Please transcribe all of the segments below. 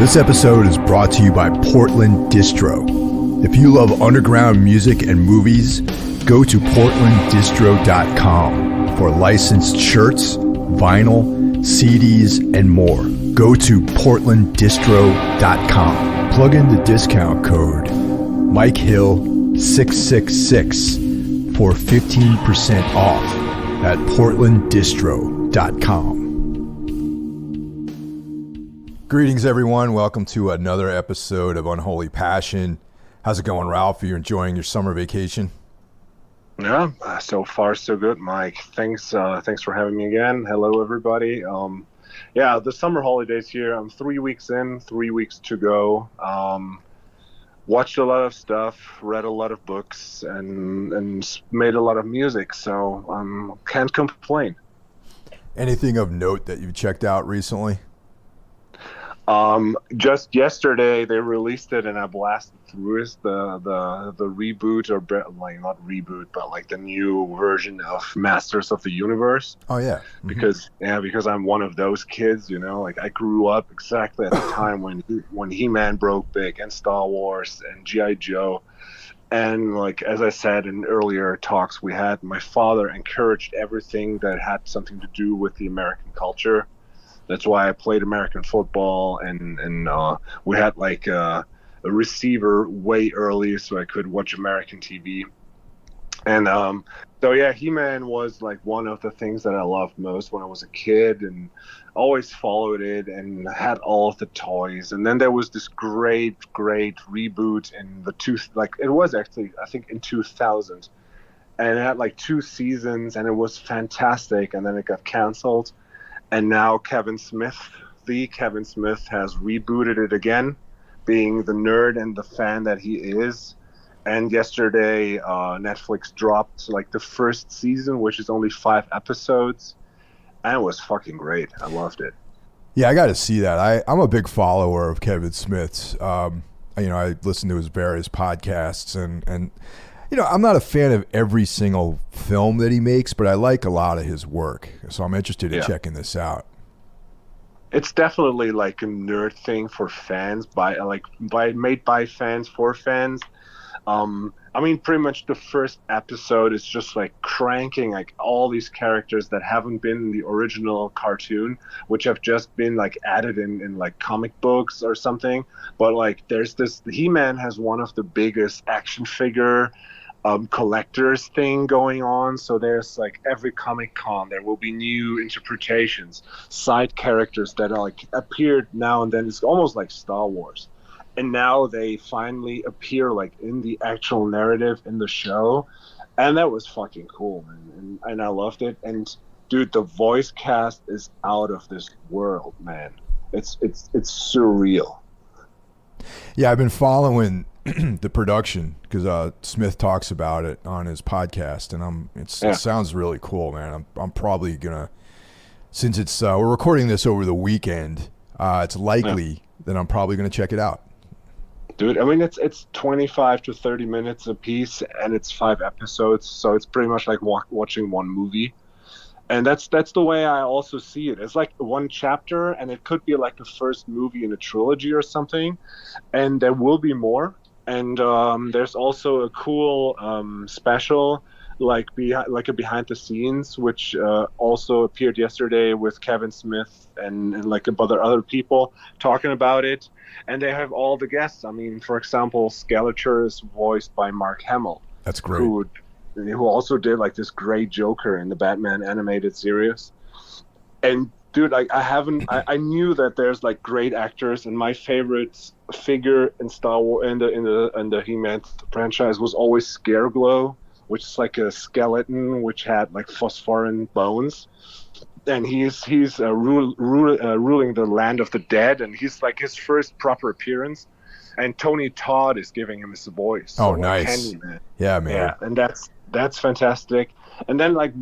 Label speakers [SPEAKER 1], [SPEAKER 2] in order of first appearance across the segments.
[SPEAKER 1] This episode is brought to you by Portland Distro. If you love underground music and movies, go to portlanddistro.com for licensed shirts, vinyl, CDs, and more. Go to portlanddistro.com. Plug in the discount code MikeHill666 for 15% off at portlanddistro.com. Greetings, everyone. Welcome to another episode of Unholy Passion. How's it going, Ralph? Are you enjoying your summer vacation?
[SPEAKER 2] Yeah, so far so good, Mike. Thanks for having me again. Hello, everybody. The summer holidays here. I'm 3 weeks in, 3 weeks to go. Watched a lot of stuff, read a lot of books, and made a lot of music. So can't complain.
[SPEAKER 1] Anything of note that you've checked out recently?
[SPEAKER 2] Just yesterday they released it and I blasted through it, the reboot, or like not reboot, but like the new version of Masters of the Universe.
[SPEAKER 1] Oh yeah.
[SPEAKER 2] Because I'm one of those kids, you know, like I grew up exactly at the time when He-Man broke big, and Star Wars and G.I. Joe. And like, as I said in earlier talks we had, my father encouraged everything that had something to do with the American culture. That's why I played American football, and we had like a receiver way early so I could watch American TV. And He-Man was like one of the things that I loved most when I was a kid, and always followed it and had all of the toys. And then there was this great reboot in it was actually, I think, in 2000. And it had like 2 seasons and it was fantastic, and then it got canceled. And now Kevin Smith has rebooted it again, being the nerd and the fan that he is. And yesterday, Netflix dropped like the first season, which is only 5 episodes, and it was fucking great. I loved it.
[SPEAKER 1] Yeah, I got to see that. I'm a big follower of Kevin Smith's. I listen to his various podcasts, and I'm not a fan of every single film that he makes, but I like a lot of his work. So I'm interested in checking this out.
[SPEAKER 2] It's definitely like a nerd thing for fans, made by fans for fans. Pretty much the first episode is just like cranking like all these characters that haven't been in the original cartoon, which have just been like added in like comic books or something. But like there's this, He-Man has one of the biggest action figure collectors thing going on. So there's like every Comic-Con there will be new interpretations, side characters that are like appeared now and then. It's almost like Star Wars. And now they finally appear like in the actual narrative in the show, and that was fucking cool, man. And I loved it. And dude, the voice cast is out of this world, man. It's surreal.
[SPEAKER 1] Yeah, I've been following the production because Smith talks about it on his podcast, and it sounds really cool, man. I'm probably gonna, since it's we're recording this over the weekend, it's likely that I'm probably gonna check it out.
[SPEAKER 2] Dude, I mean, it's 25 to 30 minutes a piece, and it's 5 episodes, so it's pretty much like watching one movie. And that's the way I also see it. It's like one chapter, and it could be like the first movie in a trilogy or something, and there will be more. And there's also a cool special, like a behind the scenes, which also appeared yesterday with Kevin Smith and like a bunch of other people talking about it. And they have all the guests. I mean, for example, Skeletor is voiced by Mark Hamill.
[SPEAKER 1] That's great.
[SPEAKER 2] Who also did like this great Joker in the Batman animated series. And dude, I knew that there's like great actors, and my favorite figure in Star Wars in the He-Man franchise was always Scareglow, which is like a skeleton which had like phosphorin bones, and he's ruling the land of the dead, and he's like his first proper appearance. And Tony Todd is giving him his voice.
[SPEAKER 1] Oh, nice.
[SPEAKER 2] Candyman.
[SPEAKER 1] Yeah, man.
[SPEAKER 2] Yeah, and that's fantastic. And then like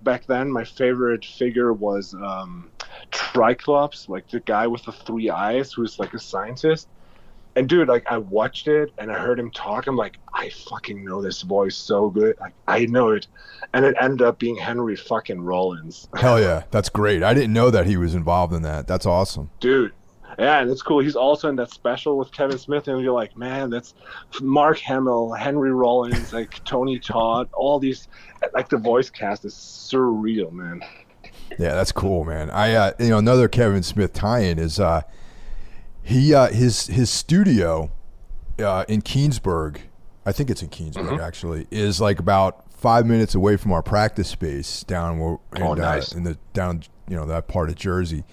[SPEAKER 2] back then my favorite figure was Triclops, like the guy with the 3 eyes who's like a scientist. And dude, like I watched it and I heard him talk. I'm like, I fucking know this voice so good. Like I know it. And it ended up being Henry fucking Rollins.
[SPEAKER 1] Hell yeah. That's great. I didn't know that he was involved in that. That's awesome.
[SPEAKER 2] Dude, Yeah, and it's cool. He's also in that special with Kevin Smith, and you're like, man, that's Mark Hamill, Henry Rollins, like Tony Todd, all these, like the voice cast is surreal, man.
[SPEAKER 1] Yeah, that's cool, man. Another Kevin Smith tie-in is his studio in Keensburg, I think it's in Keensburg actually, is like about 5 minutes away from our practice space down
[SPEAKER 2] Nice.
[SPEAKER 1] in the down that part of Jersey.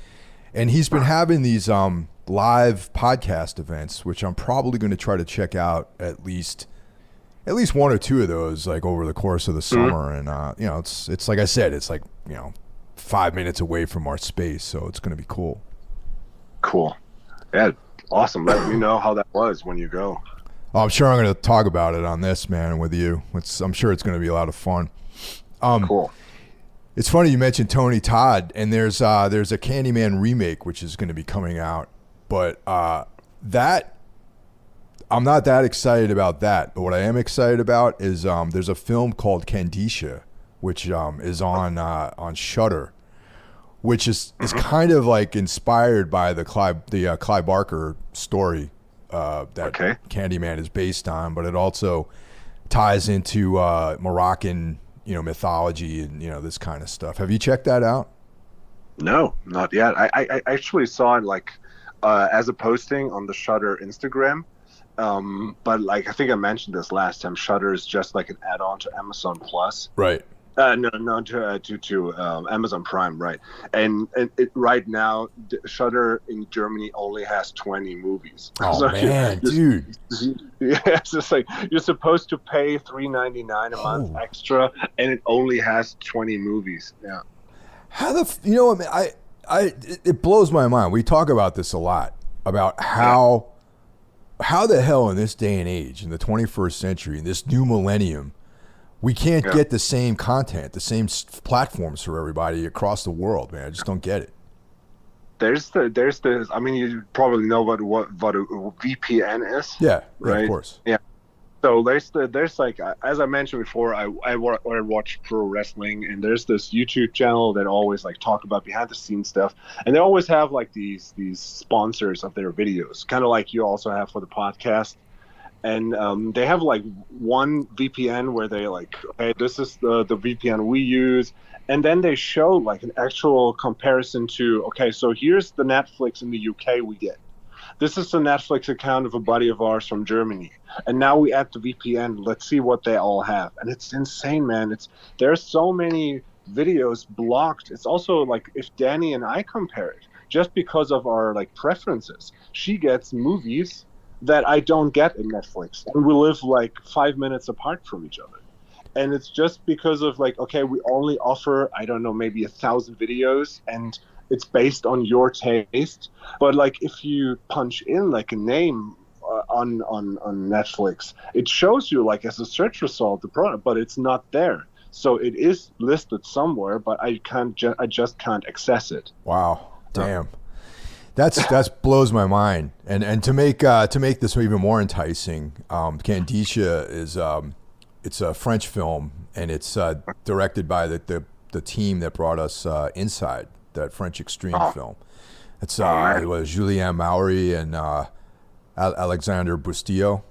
[SPEAKER 1] And he's been having these live podcast events, which I'm probably going to try to check out at least one or two of those, like over the course of the summer. And it's like I said, it's like 5 minutes away from our space, so it's going to be cool.
[SPEAKER 2] Cool. Yeah, awesome. Let me know how that was when you go.
[SPEAKER 1] I'm sure I'm going to talk about it on this, man, with you. I'm sure it's going to be a lot of fun.
[SPEAKER 2] Cool.
[SPEAKER 1] It's funny you mentioned Tony Todd, and there's a Candyman remake which is going to be coming out, but that I'm not that excited about that. But what I am excited about is there's a film called Candisha, which is on Shudder, which is kind of like inspired by the Clive Barker story that Candyman is based on, but it also ties into Moroccan mythology and this kind of stuff. Have you checked that out?
[SPEAKER 2] No, not yet. I actually saw it like as a posting on the Shudder Instagram. But like I think I mentioned this last time, Shudder is just like an add-on to Amazon Plus.
[SPEAKER 1] Right.
[SPEAKER 2] No, to Amazon Prime, right? And it right now, Shudder in Germany only has 20 movies.
[SPEAKER 1] Oh so man, dude!
[SPEAKER 2] Yeah, it's just like you're supposed to pay $3.99 a month extra, and it only has 20 movies. Yeah.
[SPEAKER 1] How it blows my mind. We talk about this a lot about how the hell in this day and age, in the 21st century, in this new millennium, we can't get the same content, the same platforms for everybody across the world, man. I just don't get it.
[SPEAKER 2] There's the. I mean, you probably know what a VPN is.
[SPEAKER 1] Yeah,
[SPEAKER 2] right.
[SPEAKER 1] Of course.
[SPEAKER 2] Yeah. So there's like, as I mentioned before, I watch pro wrestling, and there's this YouTube channel that always like talk about behind the scenes stuff, and they always have like these sponsors of their videos, kind of like you also have for the podcast. And they have like one VPN where they like, okay, this is the VPN we use. And then they show like an actual comparison to, okay, so here's the Netflix in the UK we get. This is the Netflix account of a buddy of ours from Germany. And now we add the VPN. Let's see what they all have. And it's insane, man. There's so many videos blocked. It's also like if Danny and I compare it, just because of our like preferences, she gets movies that I don't get in Netflix, and we live like 5 minutes apart from each other. And it's just because of like, okay, we only offer, I don't know, maybe 1,000 videos, and it's based on your taste. But like if you punch in like a name on Netflix, it shows you like as a search result the product, but it's not there. So it is listed somewhere, but I just can't access it.
[SPEAKER 1] Wow, damn. That's blows my mind. And to make this even more enticing, Candisha is it's a French film, and it's directed by the team that brought us Inside, that French extreme film. It's it was Julien Maury and Alexander Bustillo.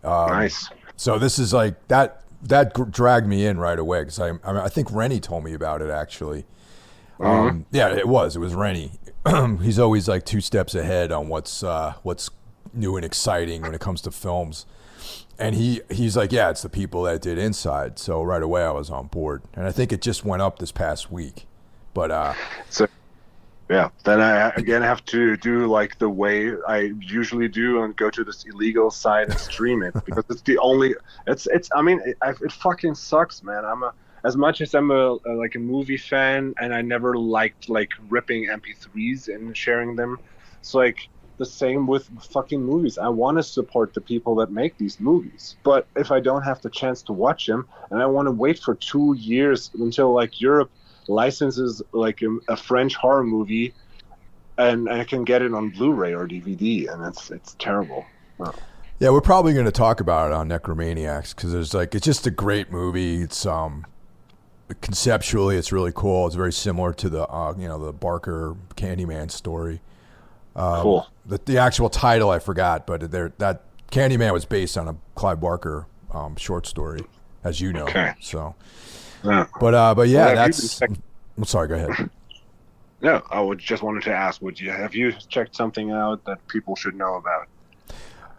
[SPEAKER 2] Nice.
[SPEAKER 1] So this is like that dragged me in right away because I think Rennie told me about it actually. Yeah, it was Rennie. He's always like 2 steps ahead on what's new and exciting when it comes to films. And he's like, yeah, it's the people that did Inside. So right away I was on board. And I think it just went up this past week. But
[SPEAKER 2] so yeah, then I again have to do like the way I usually do and go to this illegal site and stream it because it's the only it's I mean it fucking sucks, man. As much as I'm a movie fan, and I never liked like ripping MP3s and sharing them, it's like the same with fucking movies. I want to support the people that make these movies, but if I don't have the chance to watch them, and I want to wait for 2 years until like Europe licenses like a French horror movie, and I can get it on Blu-ray or DVD, and it's terrible. Wow.
[SPEAKER 1] Yeah, we're probably going to talk about it on Necromaniacs because it's just a great movie. It's conceptually it's really cool. It's very similar to the the Barker Candyman story.
[SPEAKER 2] Cool.
[SPEAKER 1] The actual title I forgot, but that Candyman was based on a Clive Barker short story, as you know.
[SPEAKER 2] Okay.
[SPEAKER 1] So,
[SPEAKER 2] Yeah.
[SPEAKER 1] but yeah, that's. I'm sorry. Go ahead.
[SPEAKER 2] No, I would just wanted to ask: have you checked something out that people should know about?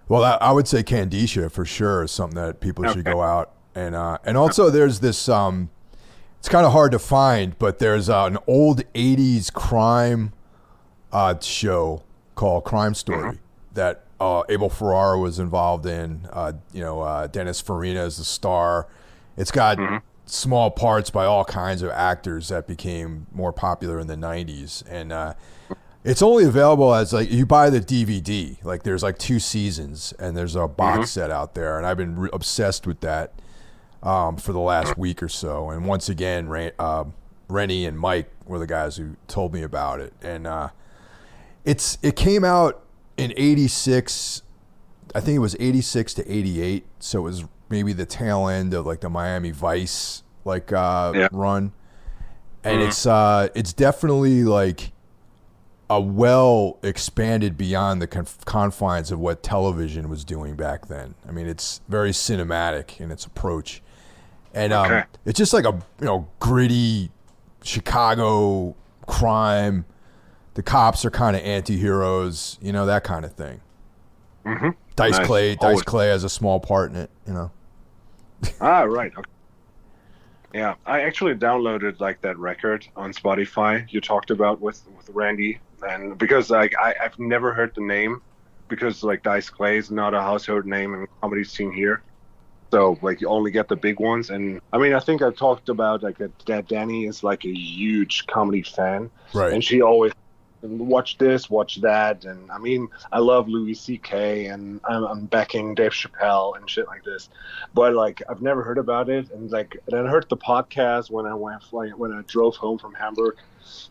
[SPEAKER 1] Well, I would say Candicia for sure is something that people should go out and also there's this. It's kind of hard to find, but there's an old '80s crime show called Crime Story that Abel Ferrara was involved in. Dennis Farina is the star. It's got small parts by all kinds of actors that became more popular in the 90s. And it's only available as like you buy the DVD. Like there's like 2 seasons and there's a box set out there. And I've been obsessed with that for the last week or so. And once again, Rennie and Mike were the guys who told me about it. And it came out in 86. I think it was 86 to 88. So it was maybe the tail end of like the Miami Vice run. And it's definitely like a well expanded beyond the confines of what television was doing back then. I mean, it's very cinematic in its approach. And it's just like a gritty Chicago crime. The cops are kind of anti-heroes, that kind of thing.
[SPEAKER 2] Mm-hmm.
[SPEAKER 1] Dice Clay has a small part in it,
[SPEAKER 2] Right. Okay. Yeah, I actually downloaded like that record on Spotify you talked about with Randy, and because like I've never heard the name, because like Dice Clay is not a household name in the comedy scene here. So like you only get the big ones, and I mean I think I talked about like that Danny is like a huge comedy fan,
[SPEAKER 1] right?
[SPEAKER 2] And she always watch this, watch that, and I mean I love Louis C.K. and I'm backing Dave Chappelle and shit like this, but like I've never heard about it, and I heard the podcast when I drove home from Hamburg,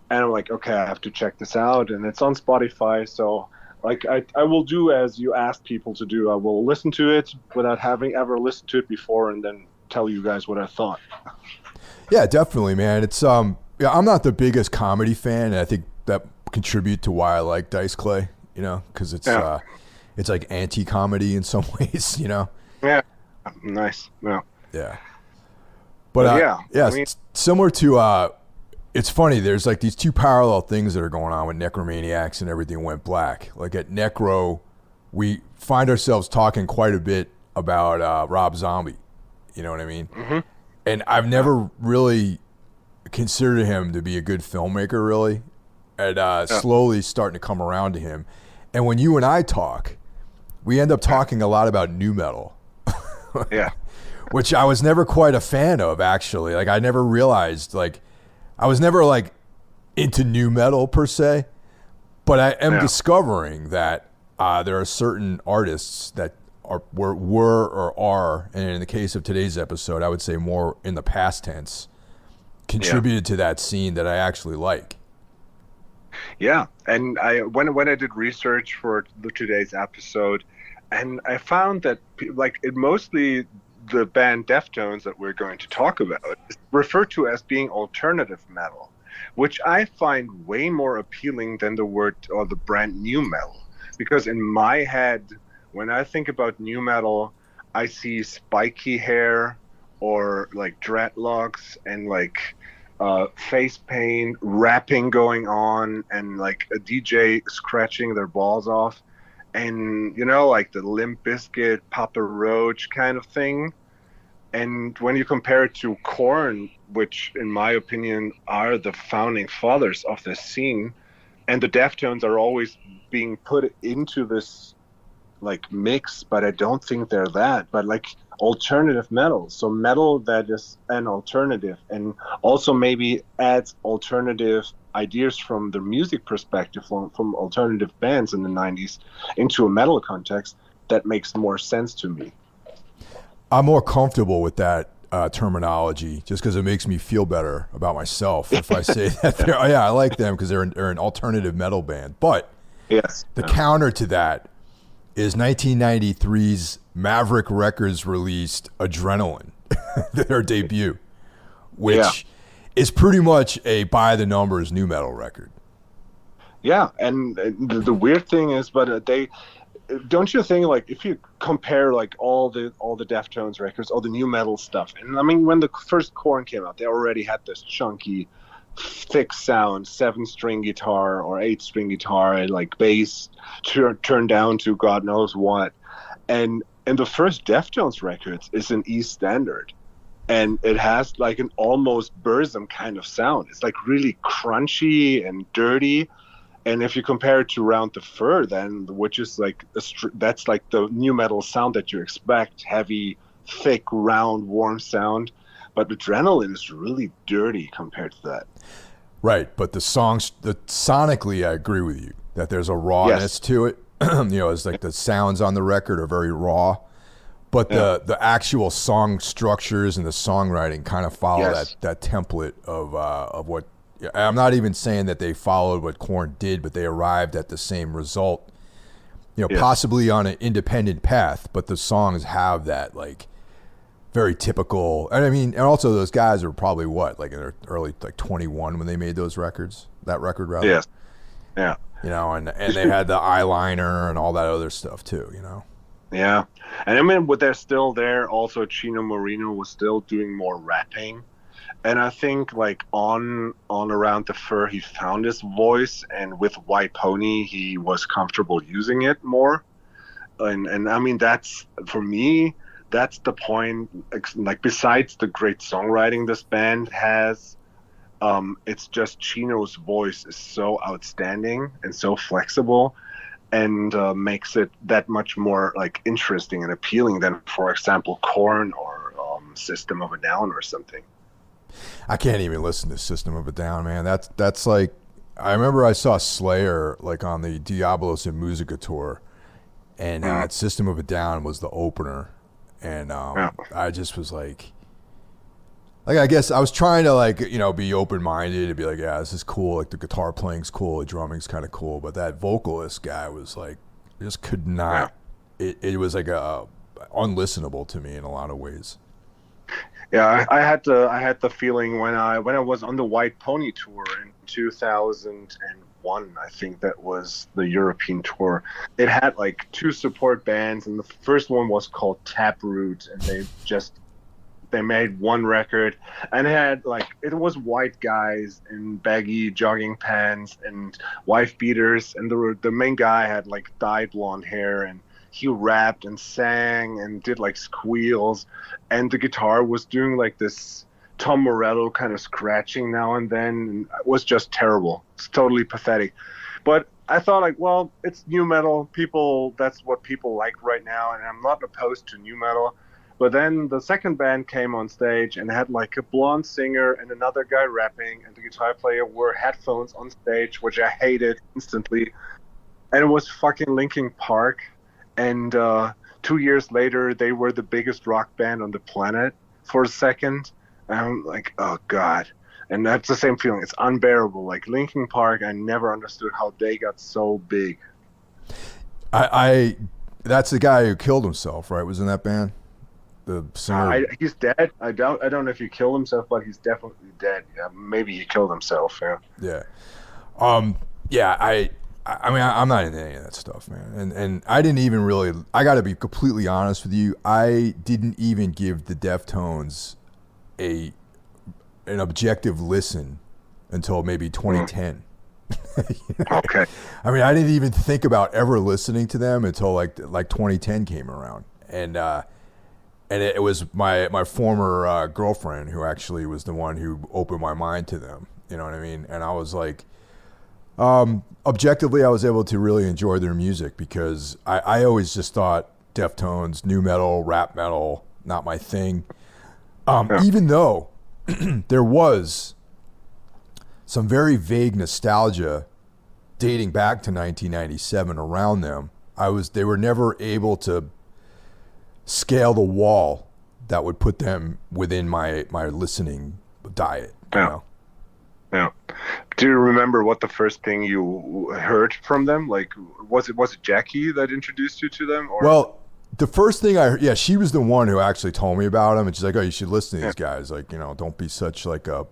[SPEAKER 2] and I'm like, okay, I have to check this out, and it's on Spotify, so. Like I will do as you asked people to do. I will listen to it without having ever listened to it before, and then tell you guys what I thought.
[SPEAKER 1] Yeah, definitely, man. It's I'm not the biggest comedy fan, and I think that contribute to why I like Dice Clay. Because it's like anti-comedy in some ways.
[SPEAKER 2] Yeah, nice.
[SPEAKER 1] Yeah. But I mean, similar to it's funny, there's like these 2 parallel things that are going on with Necromaniacs and Everything Went Black. Like at Necro, we find ourselves talking quite a bit about Rob Zombie. You know what I mean? Mm-hmm. And I've never really considered him to be a good filmmaker, really. And slowly starting to come around to him. And when you and I talk, we end up talking a lot about nu metal.
[SPEAKER 2] Yeah.
[SPEAKER 1] Which I was never quite a fan of, actually. Like I never realized, like, I was never like into nu metal per se, but I am discovering that there are certain artists that were or are, and in the case of today's episode, I would say more in the past tense, contributed to that scene that I actually like.
[SPEAKER 2] Yeah, and when I did research for today's episode, and I found that mostly the band Deftones that we're going to talk about is referred to as being alternative metal, which I find way more appealing than the word or the brand nu metal. Because in my head, when I think about nu metal, I see spiky hair or like dreadlocks and like face paint, rapping going on, and like a DJ scratching their balls off. And like the Limp Bizkit, Papa Roach kind of thing. And when you compare it to Korn, which in my opinion are the founding fathers of this scene, and the Deftones are always being put into this like mix, but I don't think they're that, but like alternative metal. So metal that is an alternative, and also maybe adds alternative ideas from the music perspective from alternative bands in the 90s into a metal context that makes more sense to me.
[SPEAKER 1] I'm more comfortable with that terminology just because it makes me feel better about myself if I say that I like them because they're an alternative metal band. But the counter to that is 1993's Maverick Records released Adrenaline, their debut, which is pretty much a by the numbers nu metal record.
[SPEAKER 2] Yeah, and the weird thing is, but they don't you think like if you compare like all the Deftones records, all the new metal stuff, and I mean when the first Korn came out, they already had this chunky, thick sound, 7-string guitar or 8-string guitar, like bass turned down to God knows what, and the first Deftones records is an E standard. And it has like an almost Burzum kind of sound. It's like really crunchy and dirty, and if you compare it to Round the Fur, then which is like that's like the new metal sound that you expect, heavy, thick, round, warm sound. But Adrenaline is really dirty compared to that.
[SPEAKER 1] Right, but the songs, sonically, I agree with you that there's a rawness
[SPEAKER 2] Yes.
[SPEAKER 1] to it. It's like the sounds on the record are very raw, but
[SPEAKER 2] Yeah.
[SPEAKER 1] the actual song structures and the songwriting kind of follow
[SPEAKER 2] Yes.
[SPEAKER 1] that template of what. I'm not even saying that they followed what Korn did, but they arrived at the same result.
[SPEAKER 2] Yes.
[SPEAKER 1] Possibly on an independent path, but the songs have that like very typical. And I mean, and also those guys are probably what, like in their early, like 21 when they made those records, that record rather.
[SPEAKER 2] Yes. Yeah.
[SPEAKER 1] And they had the eyeliner and all that other stuff too.
[SPEAKER 2] Yeah. And I mean, but they're still there. Also, Chino Moreno was still doing more rapping. And I think like on Around the Fur, he found his voice, and with White Pony, he was comfortable using it more. And I mean, that's for me, that's the point. Like besides the great songwriting this band has, it's just Chino's voice is so outstanding and so flexible, and makes it that much more like interesting and appealing than, for example, Korn or System of a Down or something.
[SPEAKER 1] I can't even listen to System of a Down, man. That's like, I remember I saw Slayer like on the Diablos in Musica tour, and System of a Down was the opener, and
[SPEAKER 2] Yeah.
[SPEAKER 1] I just was like I guess I was trying to like be open minded and be like, yeah, this is cool. Like the guitar playing's cool, the drumming's kind of cool, but that vocalist guy was like, I just could not.
[SPEAKER 2] Yeah.
[SPEAKER 1] It was like unlistenable to me in a lot of ways.
[SPEAKER 2] Yeah, I had the feeling when I was on the White Pony tour in 2001. I think that was the European tour. It had like two support bands, and the first one was called Taproot, and they made one record, and it was white guys in baggy jogging pants and wife beaters, and the main guy had like dyed blonde hair, and he rapped and sang and did like squeals, and the guitar was doing like this Tom Morello kind of scratching now and then, and it was just terrible. It's totally pathetic. But I thought like, well, it's new metal. That's what people like right now, and I'm not opposed to new metal. But then the second band came on stage and had like a blonde singer and another guy rapping, and the guitar player wore headphones on stage, which I hated instantly. And it was fucking Linkin Park. And 2 years later, they were the biggest rock band on the planet for a second. And I'm like, oh God. And that's the same feeling. It's unbearable. Like Linkin Park, I never understood how they got so big.
[SPEAKER 1] I that's the guy who killed himself, right? Was in that band? The singer.
[SPEAKER 2] He's dead. I don't know if he killed himself, but he's definitely dead. Yeah, maybe he killed himself. Yeah.
[SPEAKER 1] Yeah. Yeah. I mean, I'm not into any of that stuff, man. And I didn't even really. I got to be completely honest with you. I didn't even give the Deftones an objective listen until maybe 2010.
[SPEAKER 2] Okay.
[SPEAKER 1] I mean, I didn't even think about ever listening to them until like 2010 came around, and it was my former girlfriend who actually was the one who opened my mind to them. You know what I mean? And I was like, objectively, I was able to really enjoy their music because I always just thought Deftones, new metal, rap metal, not my thing. Even though there was some very vague nostalgia dating back to 1997 around them, they were never able to scale the wall that would put them within my listening diet. You know?
[SPEAKER 2] Yeah. Do you remember what the first thing you heard from them? Like, was it Jackie that introduced you to them? Or?
[SPEAKER 1] Well, the first thing I heard, yeah, she was the one who actually told me about them, and she's like, "Oh, you should listen to these guys. Like, don't be such like a,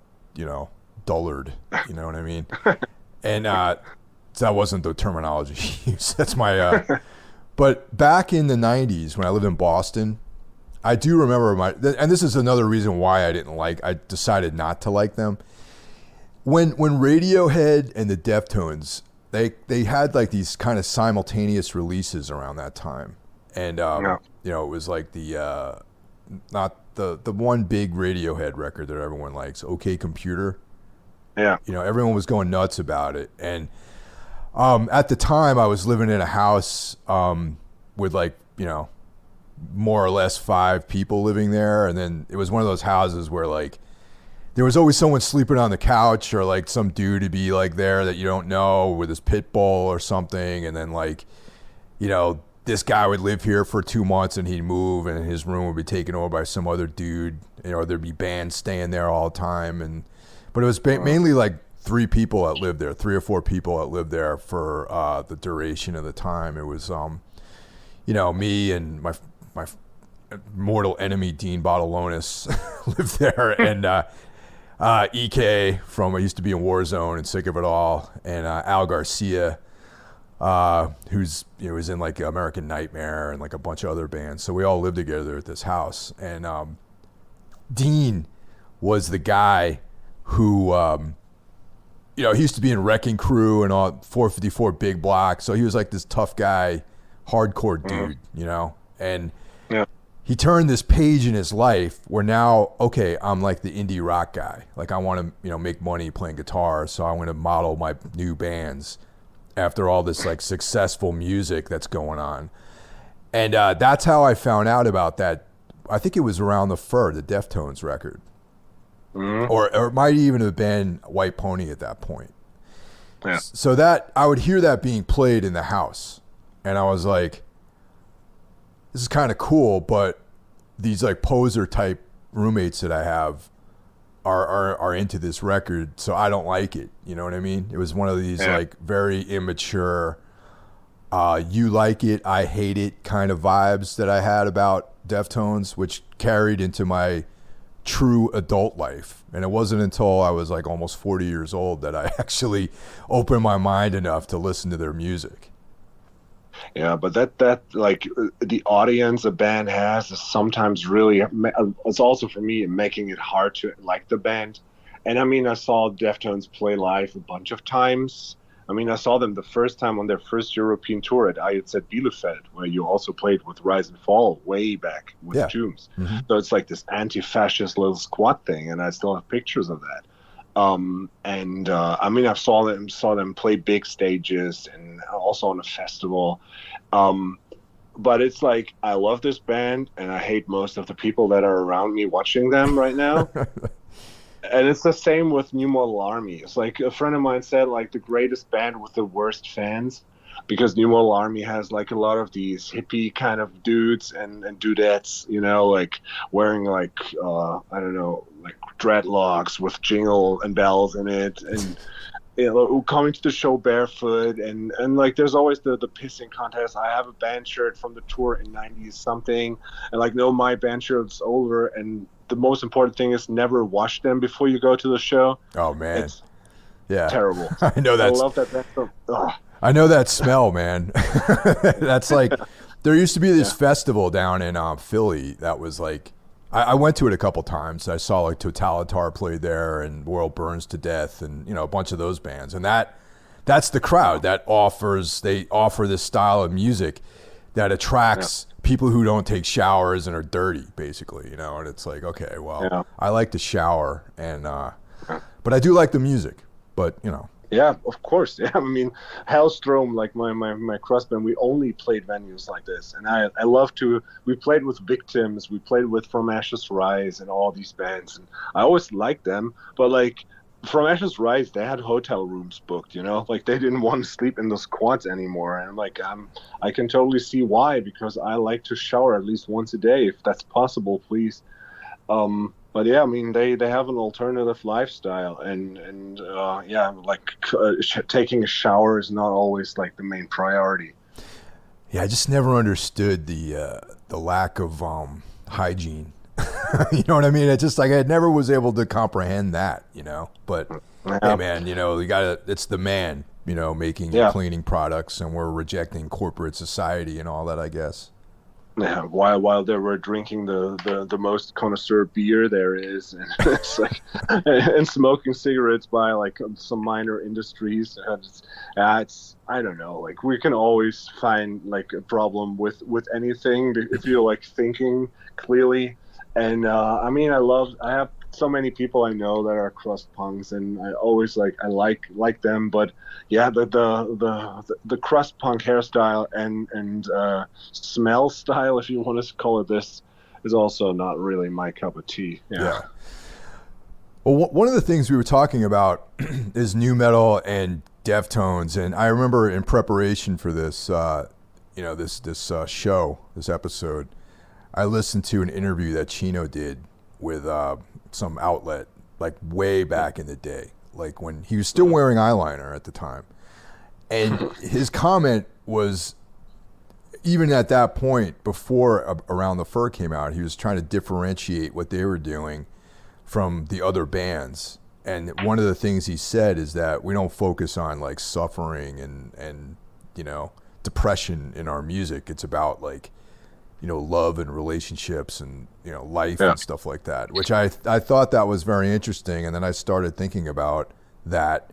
[SPEAKER 1] dullard. You know what I mean?" And So that wasn't the terminology used. That's my. But back in the '90s, when I lived in Boston, I do remember and this is another reason why I decided not to like them. When Radiohead and the Deftones, they had like these kind of simultaneous releases around that time, and you know, it was like not the one big Radiohead record that everyone likes, OK Computer.
[SPEAKER 2] Yeah.
[SPEAKER 1] You know, everyone was going nuts about it, and at the time I was living in a house with like, you know, more or less 5 people living there, and then it was one of those houses where like there was always someone sleeping on the couch, or like some dude to be like there that you don't know with his pit bull or something, and then like, you know, this guy would live here for 2 months and he'd move and his room would be taken over by some other dude, you know, or there'd be bands staying there all the time. But it was mainly like 3 people that lived there, 3 or 4 people that lived there for the duration of the time. It was, you know, me and my mortal enemy Dean Bottalonis lived there, and EK from I used to be in Warzone and Sick of It All, and Al Garcia, who's, you know, was in like American Nightmare and like a bunch of other bands. So we all lived together at this house, and Dean was the guy who, you know, he used to be in Wrecking Crew and all 454 Big Block. So he was like this tough guy, hardcore dude, you know, and he turned this page in his life where now, okay, I'm like the indie rock guy. Like I want to, you know, make money playing guitar. So I want to model my new bands after all this like successful music that's going on. And that's how I found out about that. I think it was around the Deftones record. Mm-hmm. Or it might even have been White Pony at that point. Yeah. So that I would hear that being played in the house, and I was like, this is kind of cool, but these like poser type roommates that I have are into this record, so I don't like it. You know what I mean? It was one of these like very immature, you like it, I hate it kind of vibes that I had about Deftones, which carried into my true adult life. And it wasn't until I was like almost 40 years old that I actually opened my mind enough to listen to their music.
[SPEAKER 2] Yeah, but that like the audience a band has is sometimes really, it's also for me making it hard to like the band. And I mean, I saw Deftones play live a bunch of times. I mean, I saw them the first time on their first European tour at IZ Bielefeld, where you also played with Rise and Fall way back with Tombs. Mm-hmm. So it's like this anti-fascist little squad thing, and I still have pictures of that. I mean, I saw them play big stages and also on a festival. But it's like, I love this band and I hate most of the people that are around me watching them right now. And it's the same with New Model Army. It's like a friend of mine said, like the greatest band with the worst fans, because New Model Army has like a lot of these hippie kind of dudes and dudettes, you know, like wearing like, I don't know, like dreadlocks with jingle and bells in it, and you know, coming to the show barefoot, and like there's always the pissing contest. I have a band shirt from the tour in 90s something, and like, no, my band shirt's over, and the most important thing is never wash them before you go to the show. Oh man, it's terrible.
[SPEAKER 1] I know that.
[SPEAKER 2] I love that.
[SPEAKER 1] I know that smell, man. That's like, there used to be this festival down in Philly that was like, I went to it a couple times. I saw like Totalitar played there and World Burns to Death and, you know, a bunch of those bands. And that's the crowd that they offer this style of music that attracts people who don't take showers and are dirty, basically, you know. And it's like, okay, well, I like to shower, and but I do like the music, but you know.
[SPEAKER 2] Yeah, of course. Yeah, I mean, Hellstrom, like my crust band, we only played venues like this, and I love to. We played with Victims, we played with From Ashes Rise, and all these bands, and I always liked them. But like From Ashes Rise, they had hotel rooms booked, you know, like they didn't want to sleep in those quads anymore, and I'm like, I can totally see why, because I like to shower at least once a day, if that's possible, please. But yeah, I mean, they have an alternative lifestyle, and like taking a shower is not always like the main priority.
[SPEAKER 1] Yeah, I just never understood the lack of hygiene. You know what I mean? It's just like I never was able to comprehend that, you know. But hey, man, you know, it's the man. making and cleaning products, and we're rejecting corporate society and all that, I guess.
[SPEAKER 2] Yeah, while they were drinking the most connoisseur beer there is, and it's like, and smoking cigarettes by like some minor industries. It's I don't know. Like, we can always find like a problem with anything if you're like thinking clearly. And I mean, I have so many people I know that are crust punks, and I always I like them, but yeah, the crust punk hairstyle and smell style, if you want to call it this, is also not really my cup of tea. Yeah.
[SPEAKER 1] Well, one of the things we were talking about is nu metal and Deftones, and I remember in preparation for this, this show, this episode, I listened to an interview that Chino did with some outlet, like way back in the day, like when he was still wearing eyeliner at the time. And his comment was, even at that point, before Around the Fur came out, he was trying to differentiate what they were doing from the other bands. And one of the things he said is that we don't focus on like suffering and depression in our music. It's about like, love and relationships and, life and stuff like that, which I thought that was very interesting. And then I started thinking about that.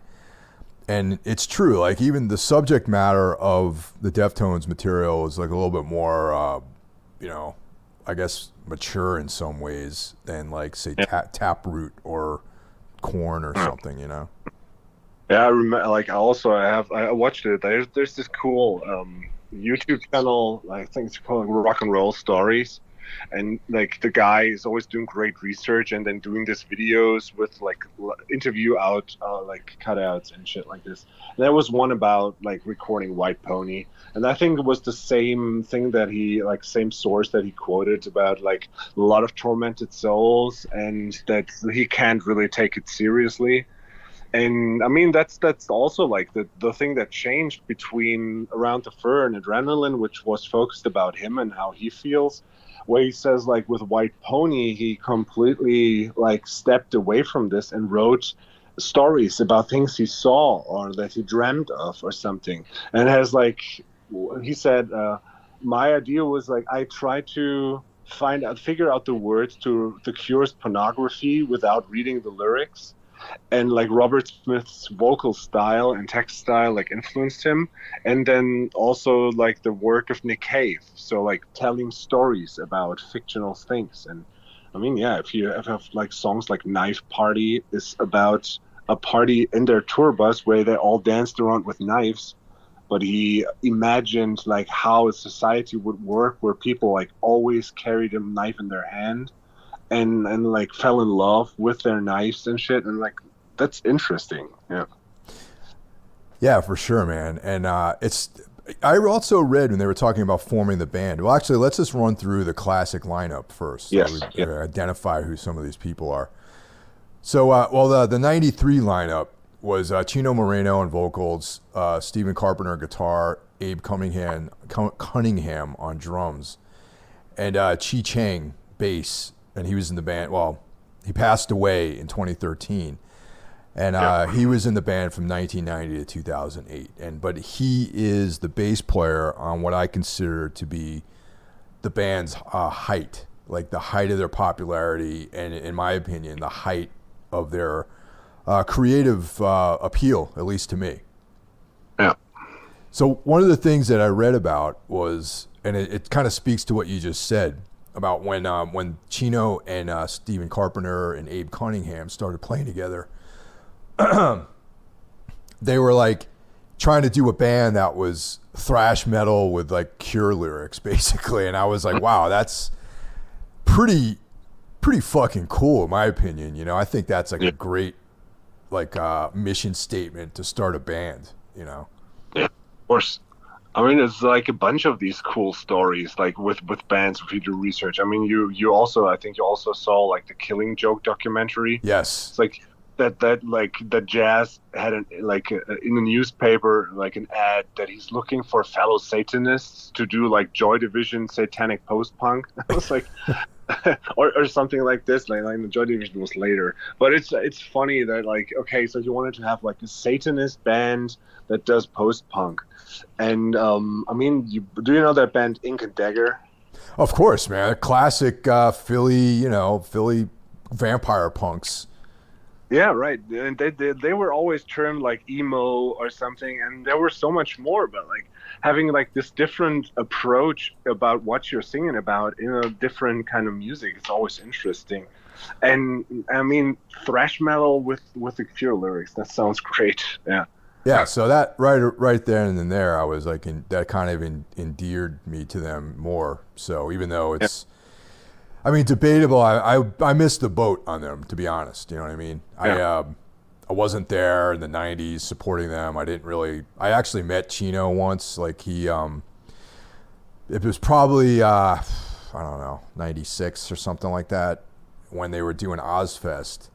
[SPEAKER 1] And it's true. Like, even the subject matter of the Deftones material is like a little bit more, I guess mature in some ways than like, say, Taproot or Korn or something, Yeah,
[SPEAKER 2] I remember. Like, I watched it. There's this cool YouTube channel, I think it's called Rock and Roll Stories, and like the guy is always doing great research and then doing these videos with like interview out like cutouts and shit like this. And there was one about like recording White Pony, and I think it was the same thing that same source that he quoted about like a lot of tormented souls and that he can't really take it seriously. And I mean, that's also like the thing that changed between Around the Fur and Adrenaline, which was focused about him and how he feels, where he says like with White Pony, he completely like stepped away from this and wrote stories about things he saw or that he dreamt of or something. And he said, my idea was like, I tried to figure out the words to The Cure's Pornography without reading the lyrics. And like Robert Smith's vocal style and text style like influenced him, and then also like the work of Nick Cave, so like telling stories about fictional things. And I mean, yeah, if you have like songs like Knife Party is about a party in their tour bus where they all danced around with knives, but he imagined like how a society would work where people like always carried a knife in their hand and like fell in love with their knives and shit, and like that's interesting.
[SPEAKER 1] Yeah, for sure, man. And I also read when they were talking about forming the band. Well, actually, let's just run through the classic lineup first.
[SPEAKER 2] Yes.
[SPEAKER 1] So we identify who some of these people are. So the 93 lineup was Chino Moreno on vocals, Stephen Carpenter guitar, Abe Cunningham on drums, and Chi Chang bass. And he was in the band. Well, he passed away in 2013, and he was in the band from 1990 to 2008. But he is the bass player on what I consider to be the band's height, like the height of their popularity, and in my opinion, the height of their creative appeal, at least to me.
[SPEAKER 2] Yeah.
[SPEAKER 1] So one of the things that I read about was, and it kind of speaks to what you just said, about when Chino and Stephen Carpenter and Abe Cunningham started playing together, they were like trying to do a band that was thrash metal with like Cure lyrics, basically. And I was like, wow, that's pretty fucking cool, in my opinion. I think that's like a great like mission statement to start a band.
[SPEAKER 2] Yeah, of course. I mean, it's like a bunch of these cool stories, like with bands, if you do research. I mean, I think you also saw like the Killing Joke documentary.
[SPEAKER 1] Yes.
[SPEAKER 2] It's like that Jazz had in the newspaper, like an ad that he's looking for fellow Satanists to do like Joy Division satanic post-punk. I was like, or something like this. Like the Joy Division was later, but it's funny that like okay, so you wanted to have like a Satanist band that does post punk, and I mean, do you know that band Ink and Dagger?
[SPEAKER 1] Of course, man. Classic Philly vampire punks.
[SPEAKER 2] Yeah, right. And they were always termed like emo or something, and there were so much more. But like having like this different approach about what you're singing about in a different kind of music is always interesting. And I mean, thrash metal with the Cure lyrics, that sounds great. Yeah.
[SPEAKER 1] Yeah, so that right there and then there, I was like, that kind of endeared me to them more. So even though it's, I mean, debatable, I missed the boat on them, to be honest. You know what I mean? Yeah. I wasn't there in the '90s supporting them. I actually met Chino once. Like it was probably I don't know, '96 or something like that, when they were doing Ozfest,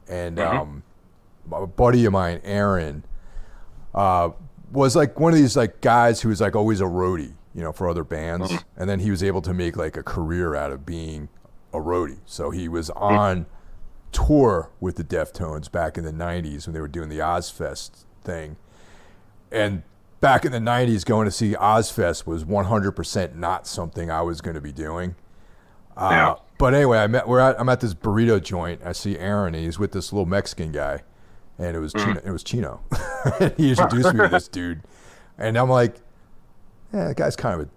[SPEAKER 1] and a buddy of mine, Aaron, was like one of these like guys who was like always a roadie, for other bands. And then he was able to make like a career out of being a roadie. So he was on tour with the Deftones back in the 90s when they were doing the Ozfest thing. And back in the 90s, going to see Ozfest was 100% not something I was going to be doing. But anyway, I'm at this burrito joint. I see Aaron, and he's with this little Mexican guy. And it was Chino. It was Chino. He introduced me to this dude, and I'm like, "Yeah, that guy's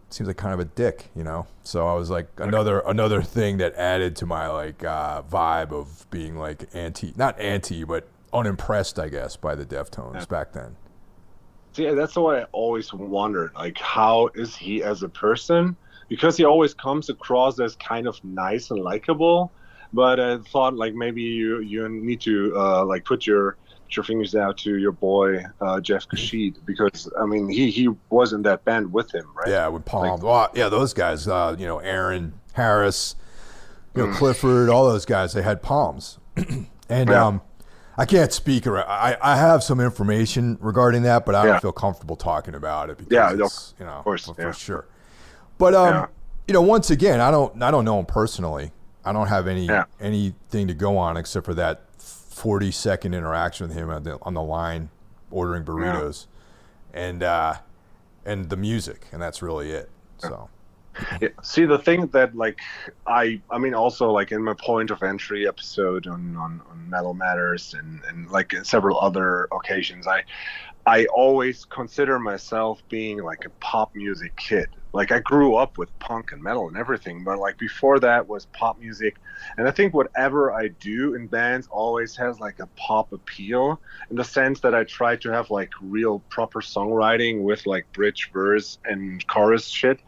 [SPEAKER 1] seems like kind of a dick, So I was like, another thing that added to my like vibe of being like not anti, but unimpressed, I guess, by the Deftones back then.
[SPEAKER 2] See, that's what I always wondered. Like, how is he as a person? Because he always comes across as kind of nice and likable. But I thought like maybe you need to like put your fingers out to your boy Jeff Kashid, because I mean he was in that band with him, right?
[SPEAKER 1] Yeah, with Palm. Well, yeah, those guys, Aaron Harris, Clifford, all those guys, they had palms. And I can't speak around. I have some information regarding that, but I don't feel comfortable talking about it because it's,
[SPEAKER 2] of course,
[SPEAKER 1] for sure. But once again, I don't know him personally. I don't have anything to go on except for that 40-second interaction with him on the line ordering burritos, and the music, and that's really it. So
[SPEAKER 2] see, the thing that like I mean also like in my point of entry episode on Metal Matters and like several other occasions, I always consider myself being like a pop music kid. Like I grew up with punk and metal and everything, but like before that was pop music. And I think whatever I do in bands always has like a pop appeal, in the sense that I try to have like real proper songwriting with like bridge, verse, and chorus shit.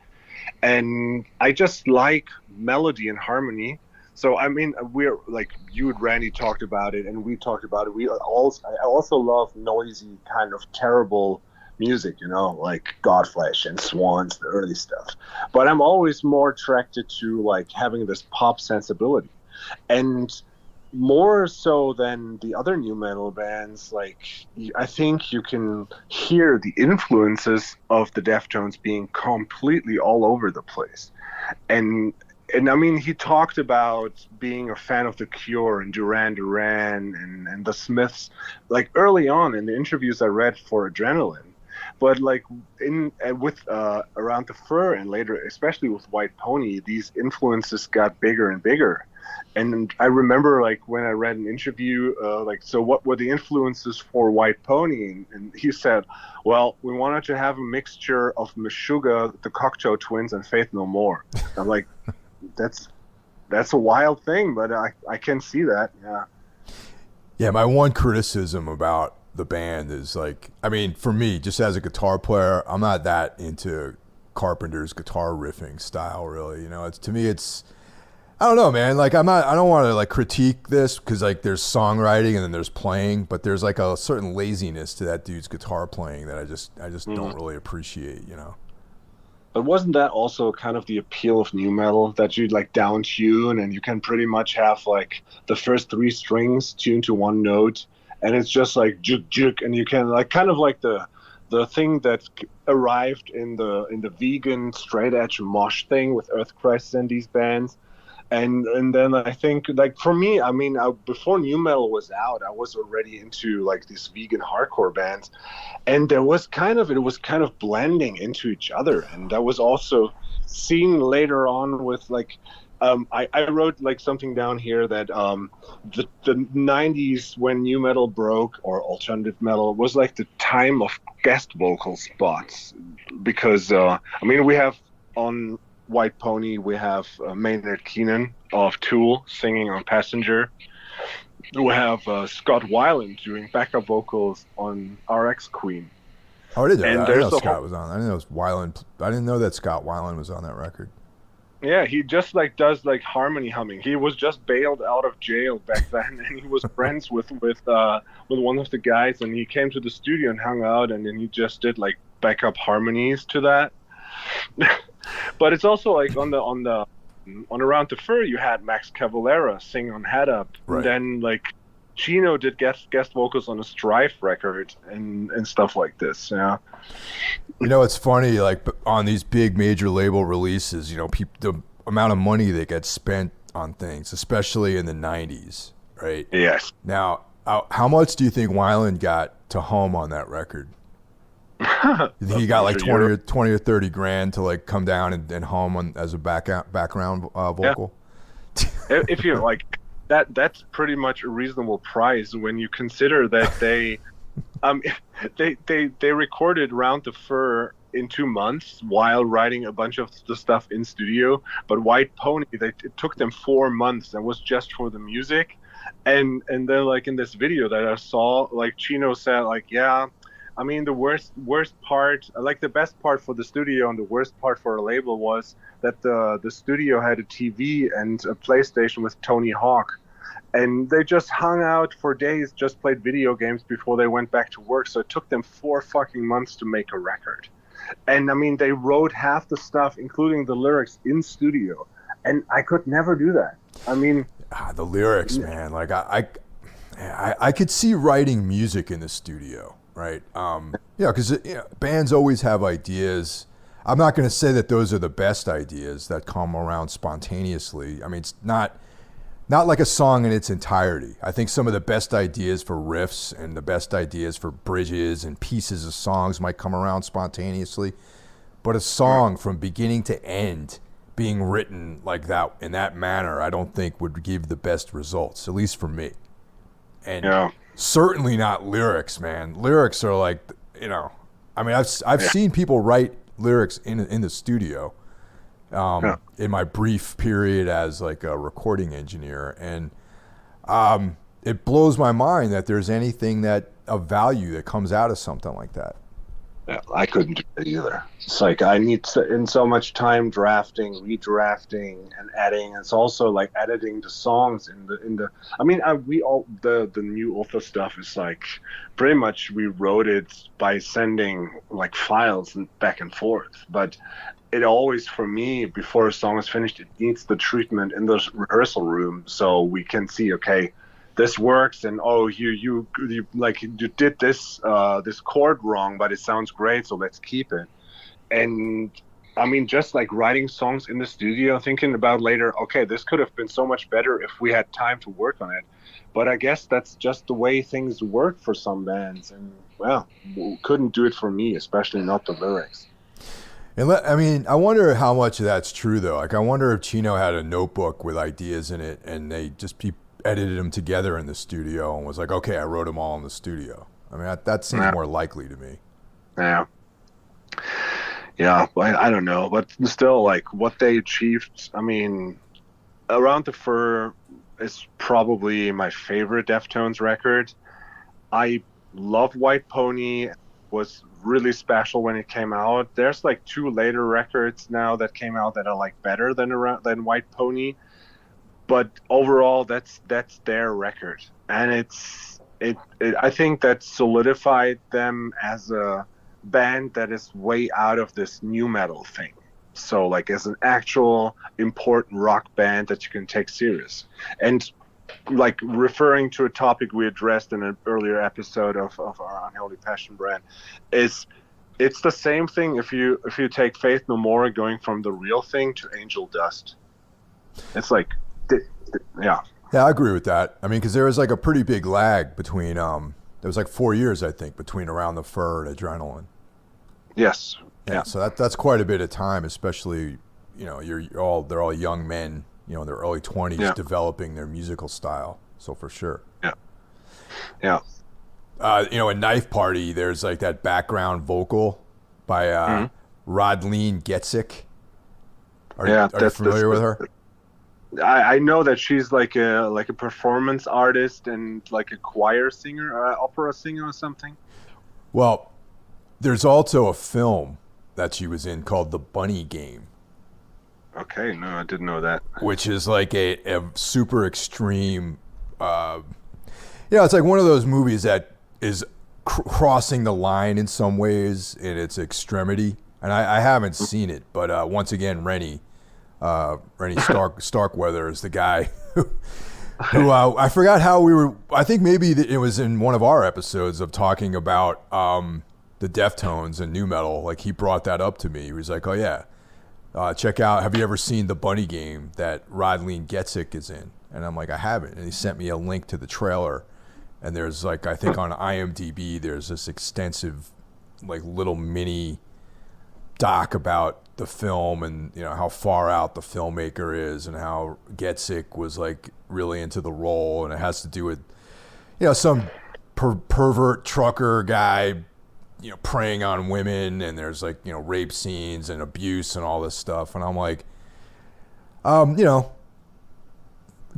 [SPEAKER 2] And I just like melody and harmony. So I mean, we're like you and Randy talked about it, and we talked about it. I also love noisy kind of terrible music, like Godflesh and Swans, the early stuff. But I'm always more attracted to like having this pop sensibility, and more so than the other new metal bands. Like I think you can hear the influences of the Deftones being completely all over the place, and I mean, he talked about being a fan of The Cure and Duran Duran and the Smiths, like early on in the interviews I read for Adrenaline. But like with Around the Fur and later, especially with White Pony, these influences got bigger and bigger. And I remember like when I read an interview, like, so what were the influences for White Pony? And he said, well, we wanted to have a mixture of Meshuggah, the Cocteau Twins, and Faith No More. I'm like, that's a wild thing, but I can see that.
[SPEAKER 1] Yeah, my one criticism about the band is like, I mean, for me, just as a guitar player, I'm not that into Carpenter's guitar riffing style, really. To me, I don't know, man. Like I don't want to like critique this because like there's songwriting and then there's playing, but there's like a certain laziness to that dude's guitar playing that I just don't really appreciate,
[SPEAKER 2] But wasn't that also kind of the appeal of new metal, that you like down tune and you can pretty much have like the first three strings tuned to one note, and it's just like juk juk, and you can like kind of like the thing that arrived in the vegan straight edge mosh thing with Earth Crisis and these bands. And then I think, like, for me, I mean, before new metal was out, I was already into like these vegan hardcore bands, and it was kind of blending into each other, and that was also seen later on with like, I wrote like something down here that the 90s, when new metal broke, or alternative metal, was like the time of guest vocal spots, because I mean, we have on White Pony, we have Maynard Keenan of Tool singing on Passenger. We have Scott Weiland doing backup vocals on RX Queen.
[SPEAKER 1] Oh, I didn't know
[SPEAKER 2] And
[SPEAKER 1] that. I didn't know
[SPEAKER 2] there's a
[SPEAKER 1] Scott was on. I didn't know it was Weiland. I didn't know that Scott Weiland was on that record.
[SPEAKER 2] Yeah, he just like does like harmony humming. He was just bailed out of jail back then, and he was friends with one of the guys, and he came to the studio and hung out, and then he just did like backup harmonies to that. But it's also like on Around the Fur, you had Max Cavalera sing on Head Up,
[SPEAKER 1] Right.
[SPEAKER 2] And then like Chino did guest vocals on a Strife record and stuff like this. Yeah.
[SPEAKER 1] You know, it's funny, like on these big major label releases, you know, the amount of money that gets spent on things, especially in the 90s, right?
[SPEAKER 2] Yes.
[SPEAKER 1] Now, how much do you think Weiland got to hum on that record? You think he got like 20 or 30 grand to like come down and hum as a background vocal?
[SPEAKER 2] Yeah. If you like that's pretty much a reasonable price when you consider that they they recorded Round the Fur in 2 months while writing a bunch of the stuff in studio. But White Pony, it took them 4 months, and was just for the music. And then like in this video that I saw, like Chino said, like, yeah, I mean, the worst part, like the best part for the studio and the worst part for a label, was that the studio had a TV and a PlayStation with Tony Hawk. And they just hung out for days, just played video games before they went back to work. So it took them 4 fucking months to make a record. And I mean, they wrote half the stuff, including the lyrics, in studio. And I could never do that. I mean,
[SPEAKER 1] the lyrics, man. Like I could see writing music in the studio, right? Because bands always have ideas. I'm not going to say that those are the best ideas that come around spontaneously. I mean, it's not like a song in its entirety. I think some of the best ideas for riffs and the best ideas for bridges and pieces of songs might come around spontaneously. But a song from beginning to end being written like that, in that manner, I don't think would give the best results, at least for me. And certainly not lyrics, man. Lyrics are like, I mean, I've seen people write lyrics in the studio. In my brief period as like a recording engineer, and it blows my mind that there's anything that of value that comes out of something like that.
[SPEAKER 2] Yeah, I couldn't do it either. It's like I need in so much time drafting, redrafting, and adding. It's also like editing the songs in the. I mean, the new author stuff is like pretty much we wrote it by sending like files back and forth, but it always, for me, before a song is finished, it needs the treatment in the rehearsal room so we can see, okay, this works, and you did this chord wrong, but it sounds great, so let's keep it. And I mean, just like writing songs in the studio, thinking about later, okay, this could have been so much better if we had time to work on it. But I guess that's just the way things work for some bands, and well, couldn't do it for me, especially not the lyrics.
[SPEAKER 1] And I mean, I wonder how much of that's true, though. Like, I wonder if Chino had a notebook with ideas in it, and they just edited them together in the studio, and was like, "Okay, I wrote them all in the studio." I mean, that seems more likely to me.
[SPEAKER 2] Yeah. I don't know, but still, like what they achieved. I mean, Around the Fur is probably my favorite Deftones record. I love White Pony. Was really special when it came out. There's like 2 later records now that came out that are like better than White Pony, but overall that's their record, and I think that solidified them as a band that is way out of this new metal thing. So like as an actual important rock band that you can take serious. And like referring to a topic we addressed in an earlier episode of our Unholy Passion brand, it's the same thing if you take Faith No More going from the real thing to Angel Dust. It's like Yeah.
[SPEAKER 1] Yeah, I agree with that. I mean, because there was like a pretty big lag between there was like 4 years, I think, between Around the Fur and Adrenaline.
[SPEAKER 2] Yes.
[SPEAKER 1] Yeah,
[SPEAKER 2] Yeah.
[SPEAKER 1] so that's quite a bit of time, especially, they're all young men, in their early 20s
[SPEAKER 2] Yeah.
[SPEAKER 1] developing their musical style. So for sure.
[SPEAKER 2] Yeah. Yeah.
[SPEAKER 1] In Knife Party, there's like that background vocal by Rodleen Getzik.
[SPEAKER 2] Yeah.
[SPEAKER 1] Are you familiar with her?
[SPEAKER 2] I know that she's like a performance artist and like a choir singer, opera singer or something.
[SPEAKER 1] Well, there's also a film that she was in called The Bunny Game.
[SPEAKER 2] Okay, no, I didn't know that.
[SPEAKER 1] Which is like a super extreme, it's like one of those movies that is crossing the line in some ways in its extremity. And I haven't seen it, but once again, Rennie Starkweather is the guy who I forgot how we were. I think maybe it was in one of our episodes of talking about the Deftones and nu metal. Like he brought that up to me. He was like, "Oh yeah, check out. Have you ever seen The Bunny Game that Rodleen Getzik is in?" And I'm like, "I haven't." And he sent me a link to the trailer. And there's like, I think on IMDb, there's this extensive, like little mini doc about the film and how far out the filmmaker is and how Getzik was like really into the role, and it has to do with some pervert trucker guy preying on women, and there's like rape scenes and abuse and all this stuff, and I'm like,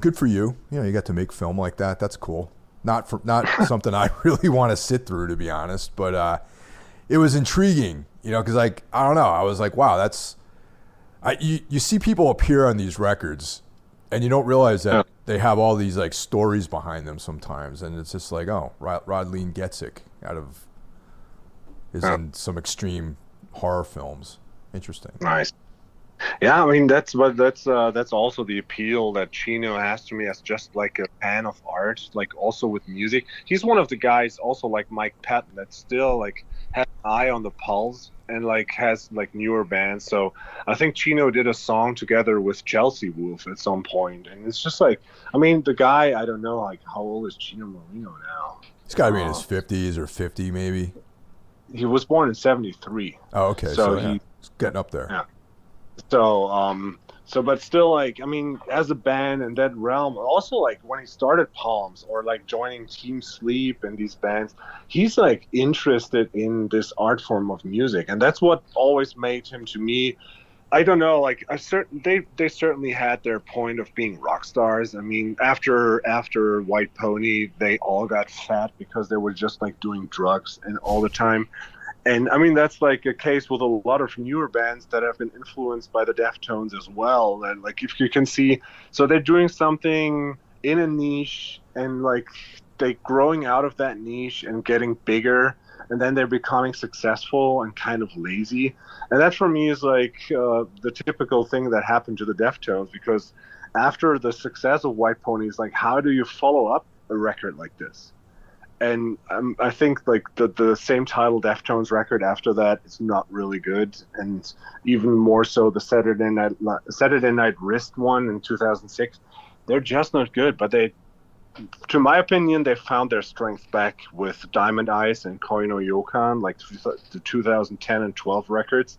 [SPEAKER 1] good for you, you got to make film like that. That's cool. Not something I really want to sit through, to be honest, but it was intriguing, because like, I don't know, I was like, wow, you see people appear on these records and you don't realize that they have all these like stories behind them sometimes, and it's just like, oh, Rodleen Getzik is in some extreme horror films. Interesting.
[SPEAKER 2] Nice. Yeah, I mean that's also the appeal that Chino has to me as just like a fan of art, like also with music. He's one of the guys, also like Mike Patton, that still like has an eye on the pulse and like has like newer bands. So I think Chino did a song together with Chelsea Wolf at some point, and it's just like, I mean, the guy, I don't know, like how old is Chino Moreno now?
[SPEAKER 1] He's got to be in his 50s or 50 maybe.
[SPEAKER 2] He was born in 73.
[SPEAKER 1] Oh, okay. So he's getting up there.
[SPEAKER 2] Yeah. But still, like, I mean, as a band in that realm, also like when he started Palms or like joining Team Sleep and these bands, he's like interested in this art form of music, and that's what always made him, to me, I don't know, like they certainly had their point of being rock stars. I mean, after White Pony, they all got fat because they were just like doing drugs and all the time. And I mean, that's like a case with a lot of newer bands that have been influenced by the Deftones as well. And like, if you can see, so they're doing something in a niche, and like they growing out of that niche and getting bigger, and then they're becoming successful and kind of lazy. And that for me is like the typical thing that happened to the Deftones, because after the success of White Pony, is like, how do you follow up a record like this? And I think like the same title Deftones record after that is not really good, and even more so the Saturday Night Wrist one in 2006, they're just not good. But they, to my opinion, they found their strength back with Diamond Eyes and Koi no Yokan, like the 2010 and 12 records.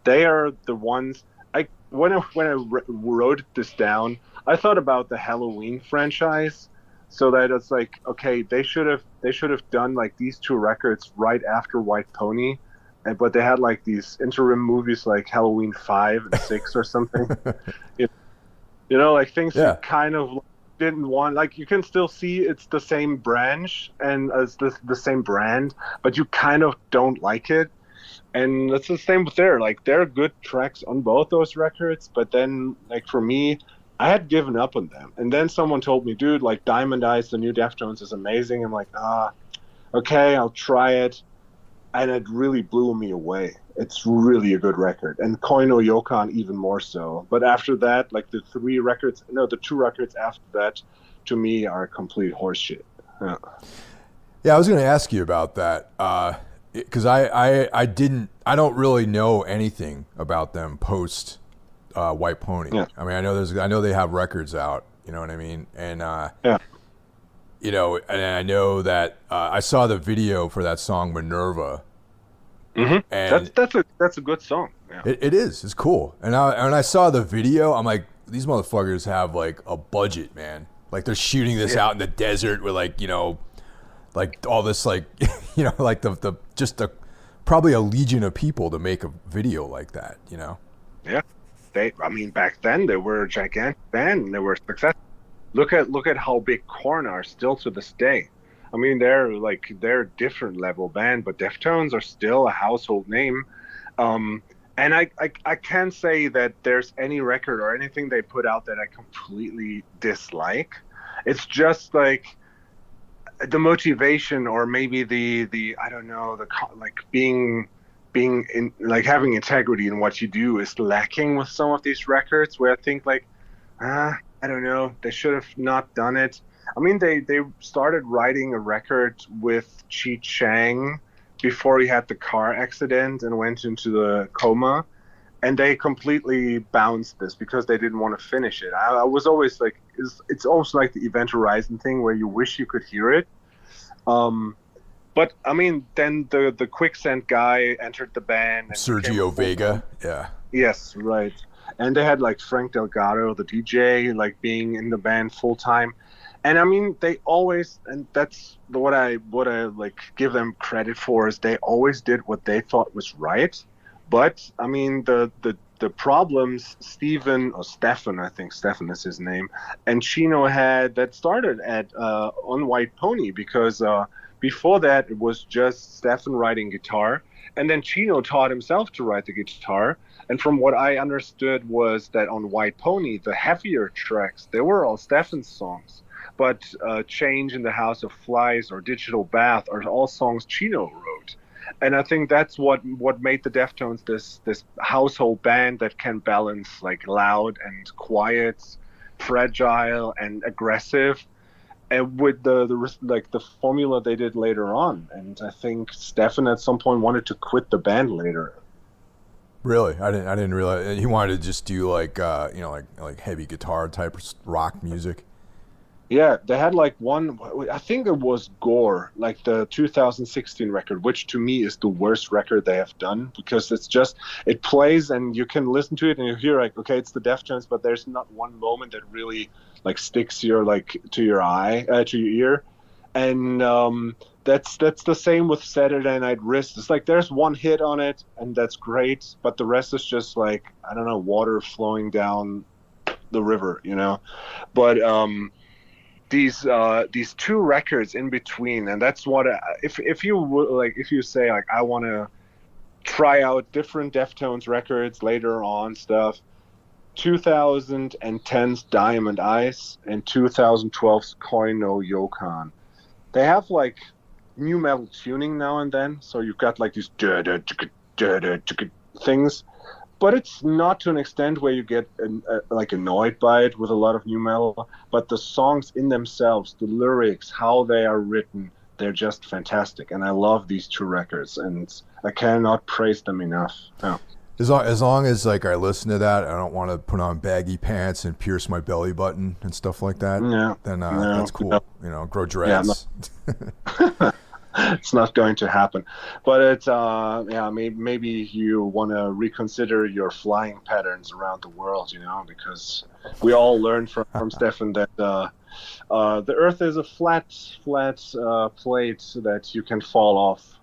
[SPEAKER 2] They are the ones. When I wrote this down, I thought about the Halloween franchise. So that it's like, okay, they should have done like these two records right after White Pony, but they had like these interim movies like Halloween 5 and 6 or something. Like things you kind of didn't want. Like you can still see it's the same branch and it's the same brand, but you kind of don't like it. And it's the same with there. Like there are good tracks on both those records, but then like for me, I had given up on them. And then someone told me, dude, like Diamond Eyes, the new Deftones is amazing. I'm like, okay, I'll try it. And it really blew me away. It's really a good record. And Koi no Yokan even more so. But after that, like the two records after that, to me, are complete horseshit.
[SPEAKER 1] Yeah, I was going to ask you about that. Because I don't really know anything about them post White Pony.
[SPEAKER 2] Yeah.
[SPEAKER 1] I mean, I know they have records out, You know what I mean? And
[SPEAKER 2] Yeah.
[SPEAKER 1] you know, and I know that I saw the video for that song Minerva,
[SPEAKER 2] Hmm.
[SPEAKER 1] and
[SPEAKER 2] That's a good song. Yeah.
[SPEAKER 1] it is. It's cool. And I saw the video, I'm like, these motherfuckers have like a budget, man. Like they're shooting this out in the desert with like, you know, like all this like, you know, like the just a probably a legion of people to make a video like that, you know.
[SPEAKER 2] Yeah. I mean, back then they were a gigantic band and they were successful. Look at how big Korn are still to this day. I mean, they're a different level band, but Deftones are still a household name. Um, and I can't say that there's any record or anything they put out that I completely dislike. It's just like the motivation, or maybe the I don't know, like being in, like having integrity in what you do is lacking with some of these records, where I think like, I don't know, they should have not done it. I mean, they started writing a record with Chi Chang before he had the car accident and went into the coma, and they completely bounced this because they didn't want to finish it. I was always like, it's almost like the Event Horizon thing where you wish you could hear it. But I mean, then the Quicksand guy entered the band. And
[SPEAKER 1] Sergio Vega, yeah.
[SPEAKER 2] Yes, right. And they had like Frank Delgado, the DJ, like being in the band full time. And I mean, they always, and that's what I like give them credit for, is they always did what they thought was right. But I mean, the problems Stefan, I think Stefan is his name, and Chino had, that started at on White Pony, because before that it was just Stefan writing guitar, and then Chino taught himself to write the guitar. And from what I understood was that on White Pony, the heavier tracks, they were all Stefan's songs. But Change in the House of Flies or Digital Bath are all songs Chino wrote. And I think that's what made the Deftones this household band that can balance like loud and quiet, fragile and aggressive, and with the formula they did later on. And I think Stefan at some point wanted to quit the band later.
[SPEAKER 1] Really, I didn't realize he wanted to just do like you know, like heavy guitar type rock music.
[SPEAKER 2] Yeah, they had like one, I think it was Gore, like the 2016 record, which to me is the worst record they have done, because it's just, it plays and you can listen to it and you hear like, okay, it's the Deftones, but there's not one moment that really like sticks your like to your eye, to your ear. And that's the same with Saturday Night Wrist. It's like there's one hit on it and that's great, but the rest is just like, I don't know, water flowing down the river, you know. But these two records in between, and that's what if you say like, I want to try out different Deftones records later on stuff, 2010's Diamond Eyes and 2012's Koi no Yokan, they have like new metal tuning now and then, so you've got like these things, but it's not to an extent where you get like annoyed by it with a lot of new metal. But the songs in themselves, the lyrics, how they are written, they're just fantastic. And I love these two records, and I cannot praise them enough. Yeah.
[SPEAKER 1] As long as like I listen to that, I don't want to put on baggy pants and pierce my belly button and stuff like that.
[SPEAKER 2] Yeah.
[SPEAKER 1] Then that's cool. Yeah. You know, grow dreads.
[SPEAKER 2] Yeah, it's not going to happen, but it's maybe you want to reconsider your flying patterns around the world, you know, because we all learned from Stefan that the Earth is a flat plate that you can fall off.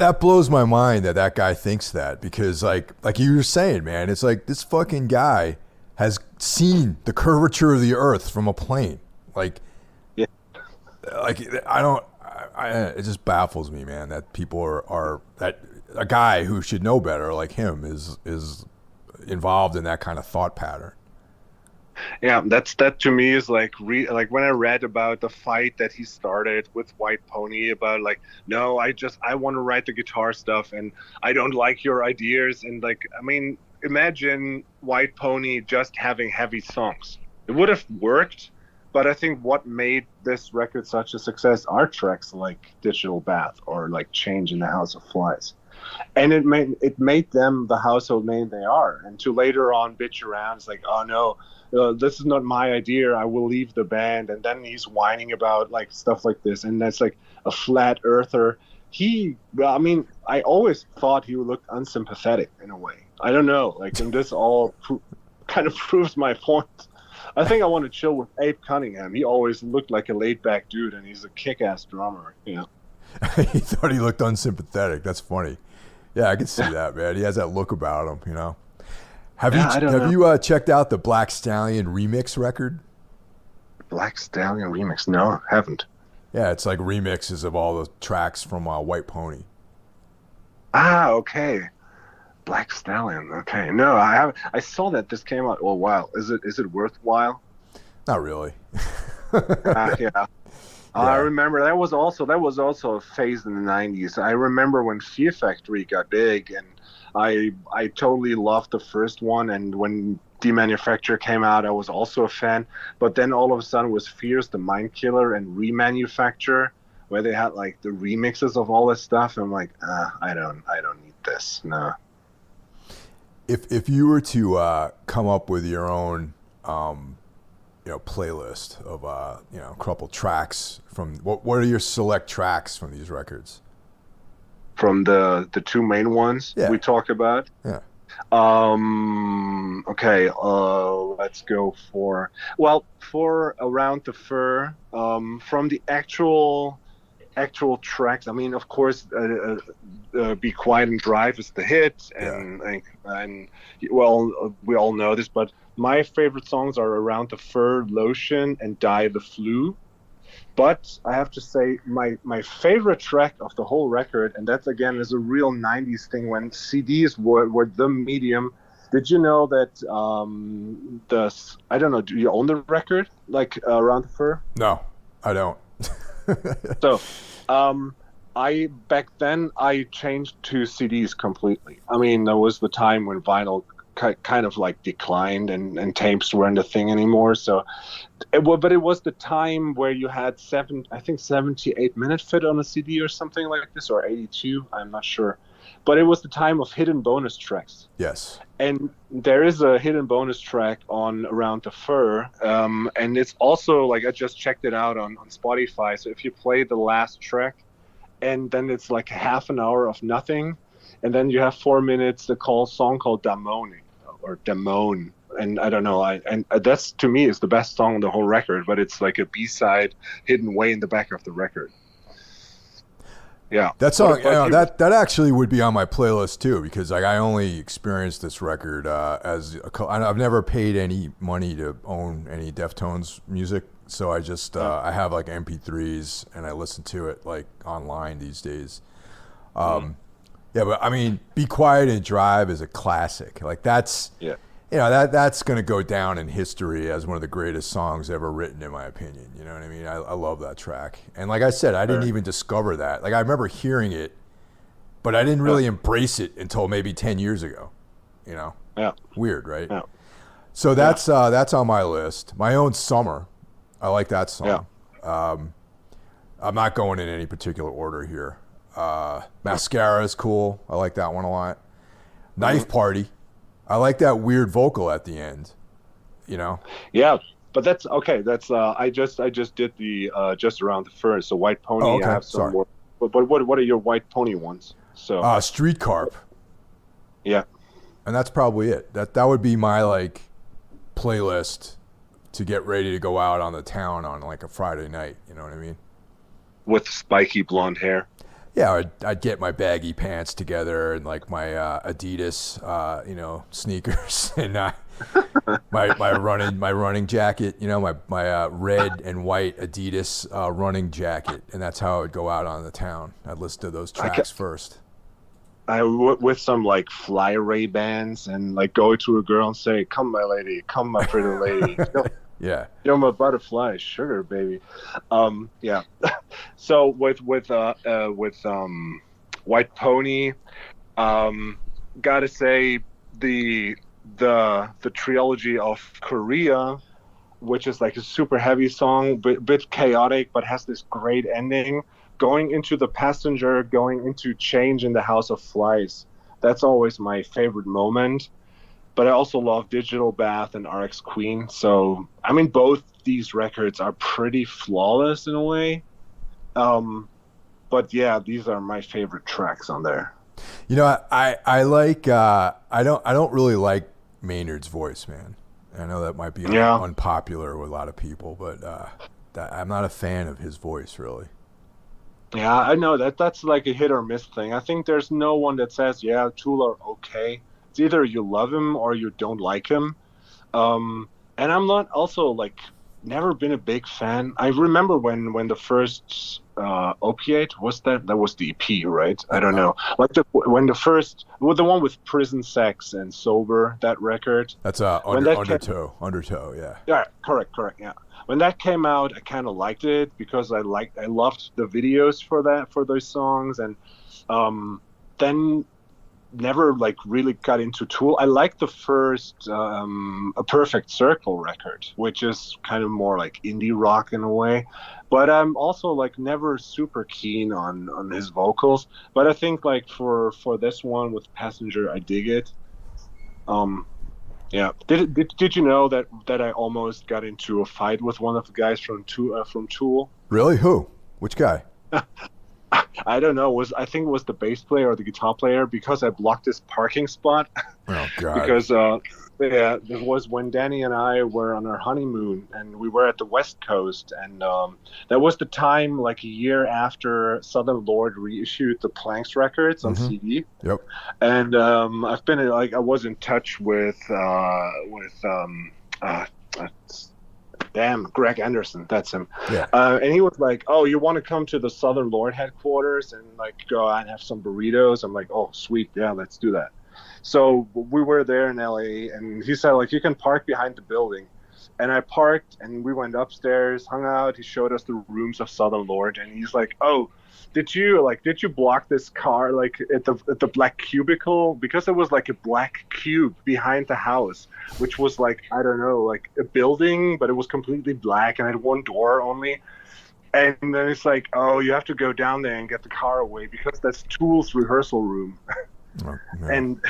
[SPEAKER 1] That blows my mind that guy thinks that, because like you were saying, man, it's like this fucking guy has seen the curvature of the Earth from a plane. Like,
[SPEAKER 2] yeah.
[SPEAKER 1] Like it just baffles me, man, that people are that a guy who should know better like him is involved in that kind of thought pattern.
[SPEAKER 2] Yeah, that to me is like like when I read about the fight that he started with White Pony about like, no, I want to write the guitar stuff and I don't like your ideas, and like, I mean, imagine White Pony just having heavy songs. It would have worked, but I think what made this record such a success are tracks like Digital Bath or like Change in the House of Flies. and it made them the household name they are. And to later on bitch around, it's like, oh no, this is not my idea. I will leave the band. And then he's whining about like stuff like this, and that's like a flat earther. I mean, I always thought he looked unsympathetic in a way. I don't know, like, and this all kind of proves my point. I think I want to chill with Abe Cunningham. He always looked like a laid-back dude, and he's a kick-ass drummer, you know.
[SPEAKER 1] He thought he looked unsympathetic. That's funny. Yeah, I can see that, man. He has that look about him, you know. Have you checked out the Black Stallion remix record?
[SPEAKER 2] Black Stallion remix? No, haven't.
[SPEAKER 1] Yeah, it's like remixes of all the tracks from White Pony.
[SPEAKER 2] Ah, okay. Black Stallion. Okay, no, I haven't. I saw that this came out. Oh wow, is it worthwhile?
[SPEAKER 1] Not really.
[SPEAKER 2] Yeah. I remember that was also a phase in the '90s. I remember when Fear Factory got big, and I totally loved the first one. And when Demanufacture came out, I was also a fan. But then all of a sudden was Fears, the Mind Killer, and Remanufacture, where they had like the remixes of all this stuff. I'm like, I don't need this. No.
[SPEAKER 1] If you were to come up with your own, playlist of a couple tracks from what are your select tracks from these records?
[SPEAKER 2] From the two main ones we talk about.
[SPEAKER 1] Yeah.
[SPEAKER 2] Okay. Let's go for Around the Fur. From the actual tracks, I mean, of course, Be Quiet and Drive is the hit, and we all know this, but my favorite songs are Around the Fur, Lotion, and Die the Flu. But I have to say, my favorite track of the whole record, and that again is a real '90s thing when CDs were the medium. Did you know that I don't know, do you own the record, like Around the Fur?
[SPEAKER 1] No, I don't.
[SPEAKER 2] So, back then I changed to CDs completely. I mean, there was the time when vinyl kind of like declined and tapes weren't a thing anymore. So, but it was the time where you had 78 minute fit on a CD or something like this, or 82. I'm not sure. But it was the time of hidden bonus tracks.
[SPEAKER 1] Yes.
[SPEAKER 2] And there is a hidden bonus track on Around the Fur. And it's also, like, I just checked it out on Spotify. So if you play the last track, and then it's like half an hour of nothing, and then you have 4 minutes, the song called Damone, or Damone. And I don't know, and that's, to me, is the best song on the whole record, but it's like a B-side hidden way in the back of the record. Yeah,
[SPEAKER 1] that song that actually would be on my playlist too, because like I only experienced this record I've never paid any money to own any Deftones music, so I just I have like MP3s and I listen to it like online these days. Yeah, but I mean, Be Quiet and Drive is a classic. Like that's that's going to go down in history as one of the greatest songs ever written, in my opinion. You know what I mean? I love that track. And like I said, I didn't even discover that. Like I remember hearing it, but I didn't really embrace it until maybe 10 years ago. You know?
[SPEAKER 2] Yeah.
[SPEAKER 1] Weird, right?
[SPEAKER 2] Yeah.
[SPEAKER 1] So that's on my list. My Own Summer. I like that song. Yeah. I'm not going in any particular order here. Mascara is cool. I like that one a lot. Knife Party. I like that weird vocal at the end, you know?
[SPEAKER 2] Yeah, but that's okay. That's I just did the Just Around the Fur. So White Pony.
[SPEAKER 1] Oh, okay.
[SPEAKER 2] I have some more. But what are your White Pony ones? So
[SPEAKER 1] Street Carp.
[SPEAKER 2] Yeah.
[SPEAKER 1] And that's probably it. That would be my like playlist to get ready to go out on the town on like a Friday night. You know what I mean?
[SPEAKER 2] With spiky blonde hair.
[SPEAKER 1] Yeah, I'd get my baggy pants together and like my Adidas, sneakers, and my running jacket. You know, my red and white Adidas running jacket, and that's how I would go out on the town. I'd listen to those tracks first.
[SPEAKER 2] With some like fly Ray-Bans and like go to a girl and say, "Come, my lady, come, my pretty lady."
[SPEAKER 1] Yeah.
[SPEAKER 2] You're my butterfly, sugar baby. Yeah. So with White Pony, gotta say the trilogy of Korea, which is like a super heavy song, bit chaotic, but has this great ending. going into the Passenger, going into Change in the House of Flies. That's always my favorite moment. But I also love Digital Bath and RX Queen. So, I mean, both these records are pretty flawless in a way. But yeah, these are my favorite tracks on there.
[SPEAKER 1] You know, I like I don't really like Maynard's voice, man. I know that might be unpopular with a lot of people, but I'm not a fan of his voice, really.
[SPEAKER 2] Yeah, I know that's like a hit or miss thing. I think there's no one that says, yeah, Tool are okay. It's either you love him or you don't like him. And I'm not also like never been a big fan. I remember when the first Opiate was that was the EP, right? I don't know. Like the one with Prison Sex and Sober, that record.
[SPEAKER 1] That's Undertow, yeah.
[SPEAKER 2] Yeah, correct, yeah. When that came out, I kind of liked it because I loved the videos for those songs, and then never like really got into Tool. I liked the first A Perfect Circle record, which is kind of more like indie rock in a way, but I'm also like never super keen on his vocals. But I think like for this one with Passenger, I dig it. Yeah. Did you know that I almost got into a fight with one of the guys from Tool?
[SPEAKER 1] Really? Who? Which guy?
[SPEAKER 2] I don't know. I think it was the bass player or the guitar player, because I blocked this parking spot.
[SPEAKER 1] Oh God!
[SPEAKER 2] Because it was when Danny and I were on our honeymoon, and we were at the West Coast, and that was the time, like a year after Southern Lord reissued the Planks records on CD.
[SPEAKER 1] Yep.
[SPEAKER 2] And I've been I was in touch with Greg Anderson, that's him.
[SPEAKER 1] Yeah.
[SPEAKER 2] And he was like, "Oh, you want to come to the Southern Lord headquarters and like go out and have some burritos?" I'm like, "Oh, sweet, yeah, let's do that." So we were there in LA, and he said like, "You can park behind the building." And I parked, and we went upstairs, hung out. He showed us the rooms of Southern Lord, and he's like, "Oh, did you block this car like at the black cubicle, because it was like a black cube behind the house, which was like, I don't know, like a building, but it was completely black and had one door only." And then it's like, "Oh, you have to go down there and get the car away because that's Tool's rehearsal room."
[SPEAKER 1] Oh,
[SPEAKER 2] And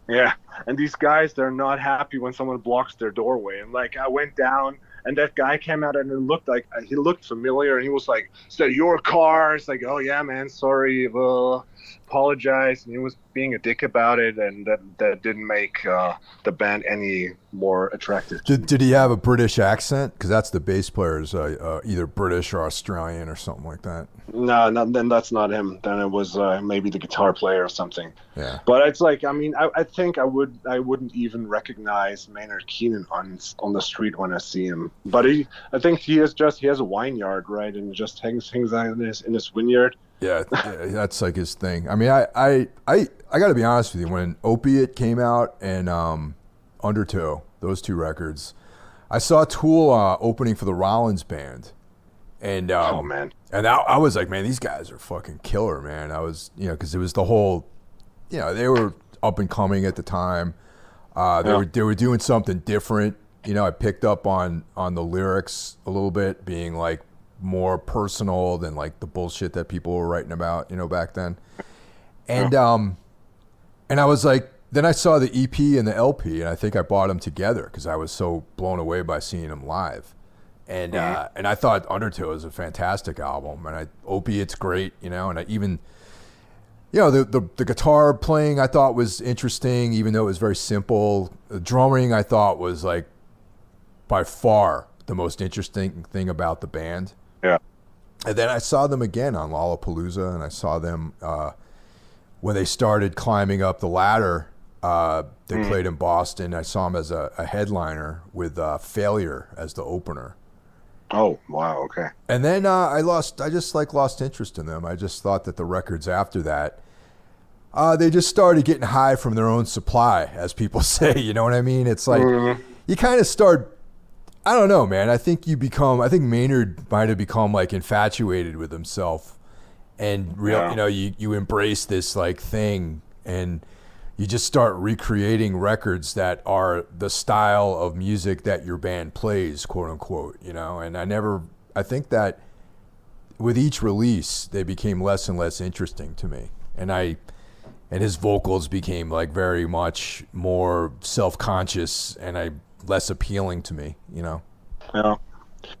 [SPEAKER 2] yeah, and these guys, they're not happy when someone blocks their doorway. And like, I went down, and that guy came out, and he looked familiar, and he was like, "Is that your car?" It's like, "Oh yeah, man, sorry, apologize." And he was being a dick about it, and that didn't make the band any more attractive.
[SPEAKER 1] Did he have a British accent? Because that's the bass player's either British or Australian or something like that.
[SPEAKER 2] No, then that's not him. Then it was maybe the guitar player or something.
[SPEAKER 1] Yeah.
[SPEAKER 2] But it's like, I mean, I think I wouldn't even recognize Maynard Keenan on the street when I see him. But I think he has a vineyard, right, and just hangs out in his vineyard.
[SPEAKER 1] Yeah, that's like his thing. I mean, I got to be honest with you. When Opiate came out and Undertow, those two records, I saw Tool opening for the Rollins Band, and
[SPEAKER 2] oh man,
[SPEAKER 1] and I was like, man, these guys are fucking killer, man. I was, because it was the whole, they were up and coming at the time. They were doing something different. I picked up on the lyrics a little bit, being like more personal than like the bullshit that people were writing about, back then. And and I was like, then I saw the EP and the LP, and I think I bought them together because I was so blown away by seeing them live. And and I thought Undertow is a fantastic album, and Opiate's great, and I even, the guitar playing I thought was interesting, even though it was very simple. The drumming I thought was like by far the most interesting thing about the band.
[SPEAKER 2] Yeah.
[SPEAKER 1] And then I saw them again on Lollapalooza, and I saw them when they started climbing up the ladder. They played in Boston. I saw them as a headliner with Failure as the opener.
[SPEAKER 2] Oh, wow, okay.
[SPEAKER 1] And then I just lost interest in them. I just thought that the records after that, they just started getting high from their own supply, as people say. You know what I mean? It's like you kind of start. I don't know, man. I think Maynard might have become like infatuated with himself, and you embrace this like thing, and you just start recreating records that are the style of music that your band plays, quote unquote. And I think that with each release, they became less and less interesting to me, and his vocals became like very much more self-conscious and less appealing to me, you know.
[SPEAKER 2] Yeah.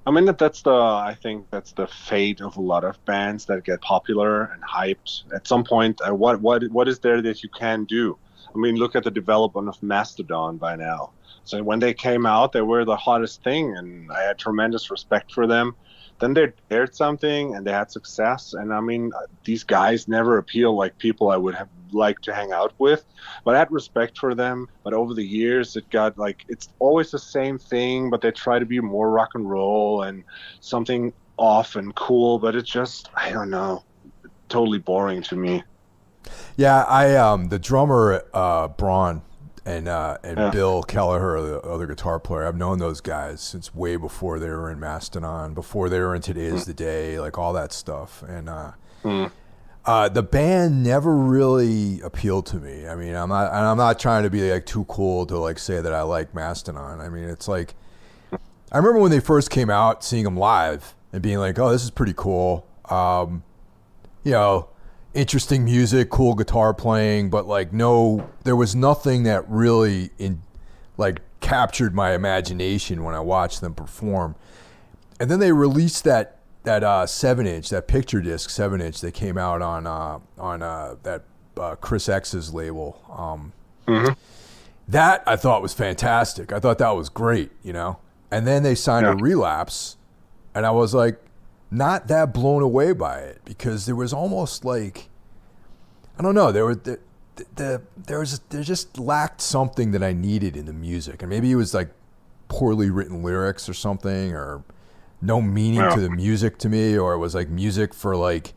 [SPEAKER 2] I mean, I think that's the fate of a lot of bands that get popular and hyped. At some point, what is there that you can do? I mean, look at the development of Mastodon by now. So when they came out, they were the hottest thing, and I had tremendous respect for them. Then they dared something, and they had success. And I mean, these guys never appeal like people I would have liked to hang out with, but I had respect for them. But over the years, it got like, it's always the same thing, but they try to be more rock and roll and something off and cool. But it's just, I don't know, totally boring to me.
[SPEAKER 1] Yeah, the drummer Braun and Bill Kelleher, the other guitar player, I've known those guys since way before they were in Mastodon, before they were in Today Is the Day, like all that stuff. And the band never really appealed to me. I mean, I'm not trying to be like too cool to like say that I like Mastodon. I mean, it's like, I remember when they first came out, seeing them live and being like, oh, this is pretty cool. You know, interesting music, cool guitar playing, but like there was nothing that really captured my imagination when I watched them perform. And then they released that 7-inch, that picture disc 7-inch that came out on that Chris X's label. That I thought was fantastic. I thought that was great, you know. And then they signed a Relapse, and I was like, not that blown away by it, because there was almost like, I don't know, there just lacked something that I needed in the music, and maybe it was like poorly written lyrics or something, or no meaning to the music to me, or it was like music for like,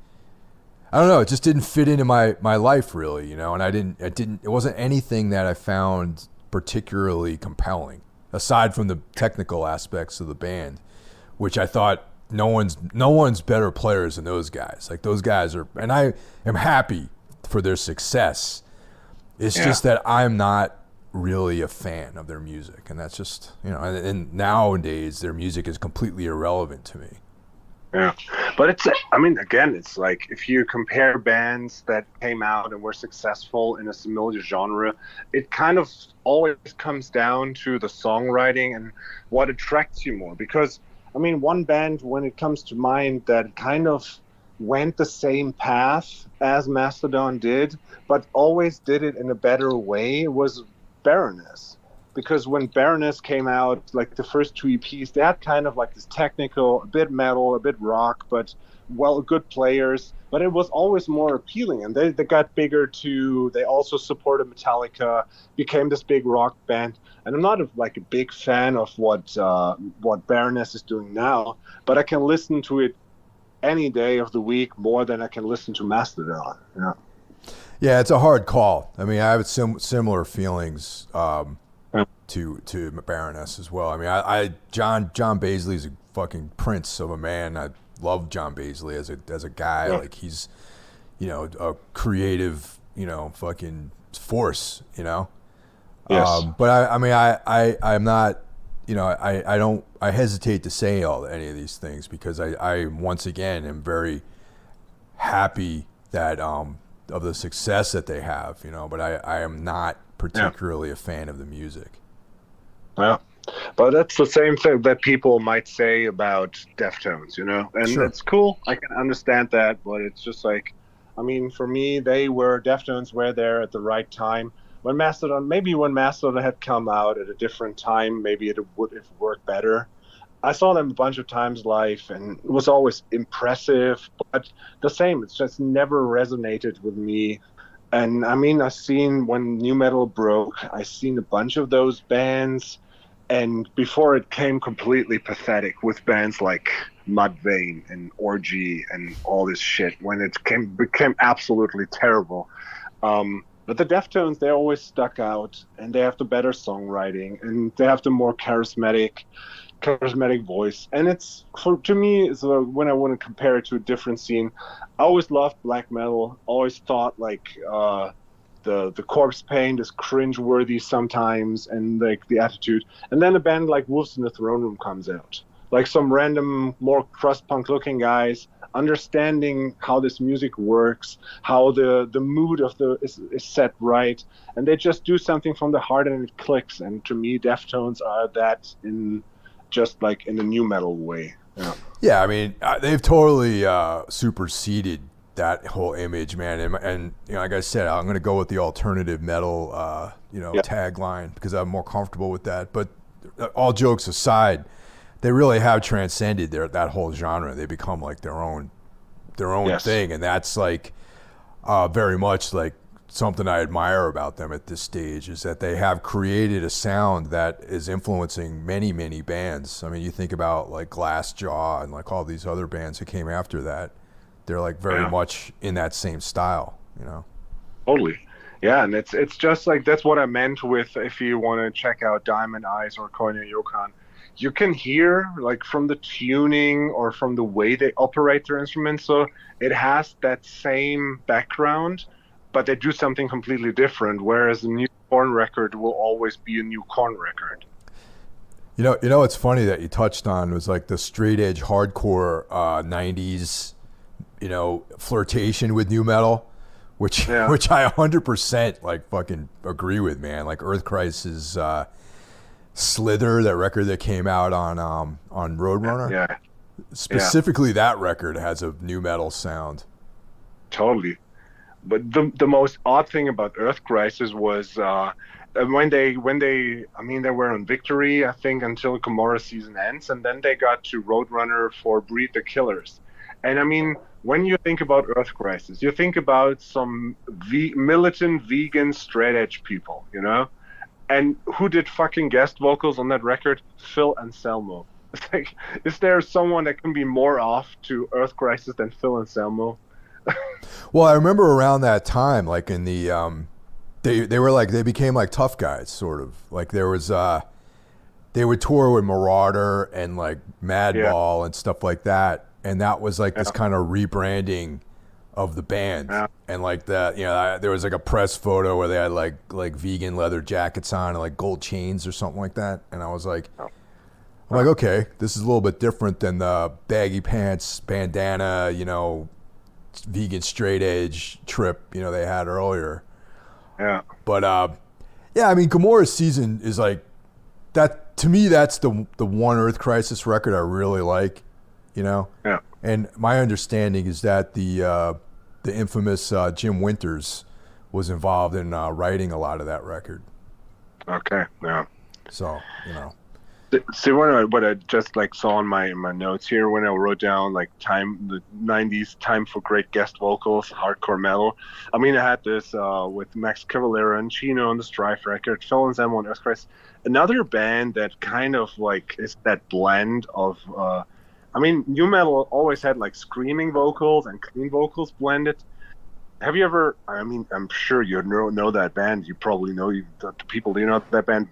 [SPEAKER 1] I don't know, it just didn't fit into my life really, you know, and it wasn't anything that I found particularly compelling aside from the technical aspects of the band, which I thought no one's better players than those guys. Like those guys are, and I am happy for their success. It's just that I'm not really a fan of their music, and that's just, you know, and nowadays their music is completely irrelevant to me.
[SPEAKER 2] Yeah, but it's like if you compare bands that came out and were successful in a similar genre, it kind of always comes down to the songwriting and what attracts you more. Because I mean, one band, when it comes to mind, that kind of went the same path as Mastodon did, but always did it in a better way, was Baroness. Because when Baroness came out, like the first 2 EPs, they had kind of like this technical, a bit metal, a bit rock, but good players. But it was always more appealing, and they got bigger too. They also supported Metallica, became this big rock band. And I'm not a big fan of what Baroness is doing now, but I can listen to it any day of the week more than I can listen to Mastodon. Yeah.
[SPEAKER 1] Yeah, it's a hard call. I mean, I have similar feelings to Baroness as well. I mean, John Baisley's a fucking prince of a man. I love John Baisley as a guy. Yeah. Like he's, you know, a creative, you know, fucking force, you know.
[SPEAKER 2] Yes.
[SPEAKER 1] But I'm not, you know, I hesitate to say any of these things because I once again am very happy that of the success that they have, you know, but I am not particularly a fan of the music.
[SPEAKER 2] Yeah, but that's the same thing that people might say about Deftones, you know, and It's cool. I can understand that, but it's just like, I mean, for me, Deftones were there at the right time. When Mastodon had come out at a different time, maybe it would have worked better. I saw them a bunch of times live, and it was always impressive, but the same, it's just never resonated with me. And I mean, I've seen when nu metal broke, I've seen a bunch of those bands, and before it came completely pathetic with bands like Mudvayne and Orgy and all this shit, when it became absolutely terrible. But the Deftones, they always stuck out, and they have the better songwriting, and they have the more charismatic voice. And to me, when I want to compare it to a different scene, I always loved black metal. Always thought like the corpse paint is cringeworthy sometimes, and like the attitude. And then a band like Wolves in the Throne Room comes out, like some random, more crust punk looking guys. understanding how this music works, how the mood of the is set right, and they just do something from the heart and it clicks. And to me, Deftones are that in just like in a new metal way. Yeah.
[SPEAKER 1] Yeah, I mean, they've totally superseded that whole image, man. And you know, like I said, I'm going to go with the alternative metal, tagline because I'm more comfortable with that. But all jokes aside, they really have transcended that whole genre. They become like their own
[SPEAKER 2] Yes.
[SPEAKER 1] thing, and that's like very much like something I admire about them at this stage is that they have created a sound that is influencing many, many bands. I mean, you think about like Glassjaw and like all these other bands that came after that. They're like very much in that same style, you know?
[SPEAKER 2] Totally. Yeah, and it's just like that's what I meant with if you want to check out Diamond Eyes or Koine Yokan. You can hear like from the tuning or from the way they operate their instruments. So it has that same background, but they do something completely different. Whereas a new Korn record will always be a new Korn record.
[SPEAKER 1] You know, it's funny that you touched on was like the straight edge hardcore 90s, you know, flirtation with new metal, which I 100% like fucking agree with, man. Like Earth Crisis, Slither, that record that came out on Roadrunner.
[SPEAKER 2] Yeah.
[SPEAKER 1] Specifically, that record has a new metal sound.
[SPEAKER 2] Totally. But the most odd thing about Earth Crisis was when they they were on Victory, I think, until Gomorrah season ends, and then they got to Roadrunner for Breed the Killers. And I mean, when you think about Earth Crisis, you think about some militant vegan straight edge people, you know? And who did fucking guest vocals on that record? Phil Anselmo. It's like, is there someone that can be more off to Earth Crisis than Phil Anselmo?
[SPEAKER 1] Well, I remember around that time, like in the they became like tough guys, sort of. Like there was they would tour with Marauder and like Madball and stuff like that, and that was like this kind of rebranding of the band. And like that, you know, there was like a press photo where they had like vegan leather jackets on and like gold chains or something like that, and I was like, I'm like, okay, this is a little bit different than the baggy pants, bandana, you know, vegan straight edge trip, you know, they had earlier.
[SPEAKER 2] Yeah.
[SPEAKER 1] But I mean, Gomorrah's Season is like that to me. That's the one Earth Crisis record I really like, you know.
[SPEAKER 2] Yeah.
[SPEAKER 1] And my understanding is that the infamous Jim Winters was involved in writing a lot of that record.
[SPEAKER 2] Okay. Yeah.
[SPEAKER 1] So, you know.
[SPEAKER 2] See what I just like saw in my notes here when I wrote down like the 90s time for great guest vocals, hardcore metal. I mean, I had this with Max Cavalera and Chino on the Strife record, Phil Anselmo on Earth Crisis. Another band that kind of like is that blend of I mean, new metal always had like screaming vocals and clean vocals blended. Have you ever? I mean, I'm sure you know that band. You probably know the people. Do you know that band?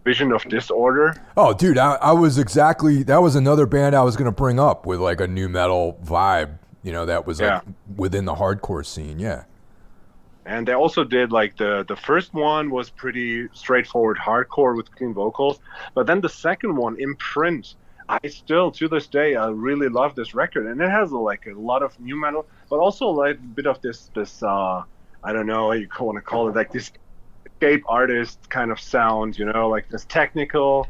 [SPEAKER 2] Vision of Disorder.
[SPEAKER 1] Oh, dude, I was exactly, that was another band I was going to bring up with like a new metal vibe, you know, that was like within the hardcore scene. Yeah.
[SPEAKER 2] And they also did like the first one was pretty straightforward hardcore with clean vocals. But then the second one, Imprint, I still to this day, I really love this record. And it has like a lot of new metal, but also like a bit of this I don't know what you want to call it, like this escape artist kind of sound, you know, like this technical,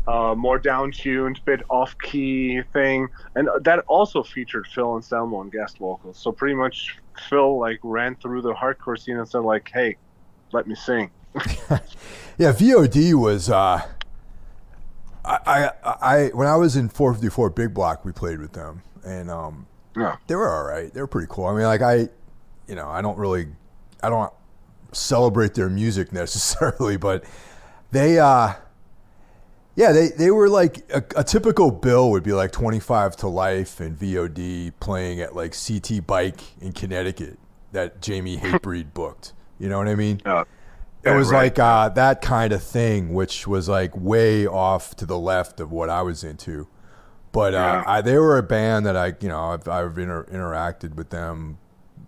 [SPEAKER 2] more down-tuned, bit off-key thing. And that also featured Phil Anselmo on guest vocals. So pretty much Phil like ran through the hardcore scene and said like, hey, let me sing.
[SPEAKER 1] Yeah, VOD was I when I was in 454 Big Block, we played with them, and they were all right. They were pretty cool. I mean, like I don't celebrate their music necessarily, but they they were like a typical bill would be like 25 to Life and VOD playing at like CT Bike in Connecticut that Jamie Hatebreed booked. You know what I mean? It was like that kind of thing, which was like way off to the left of what I was into. But they were a band that I've interacted with them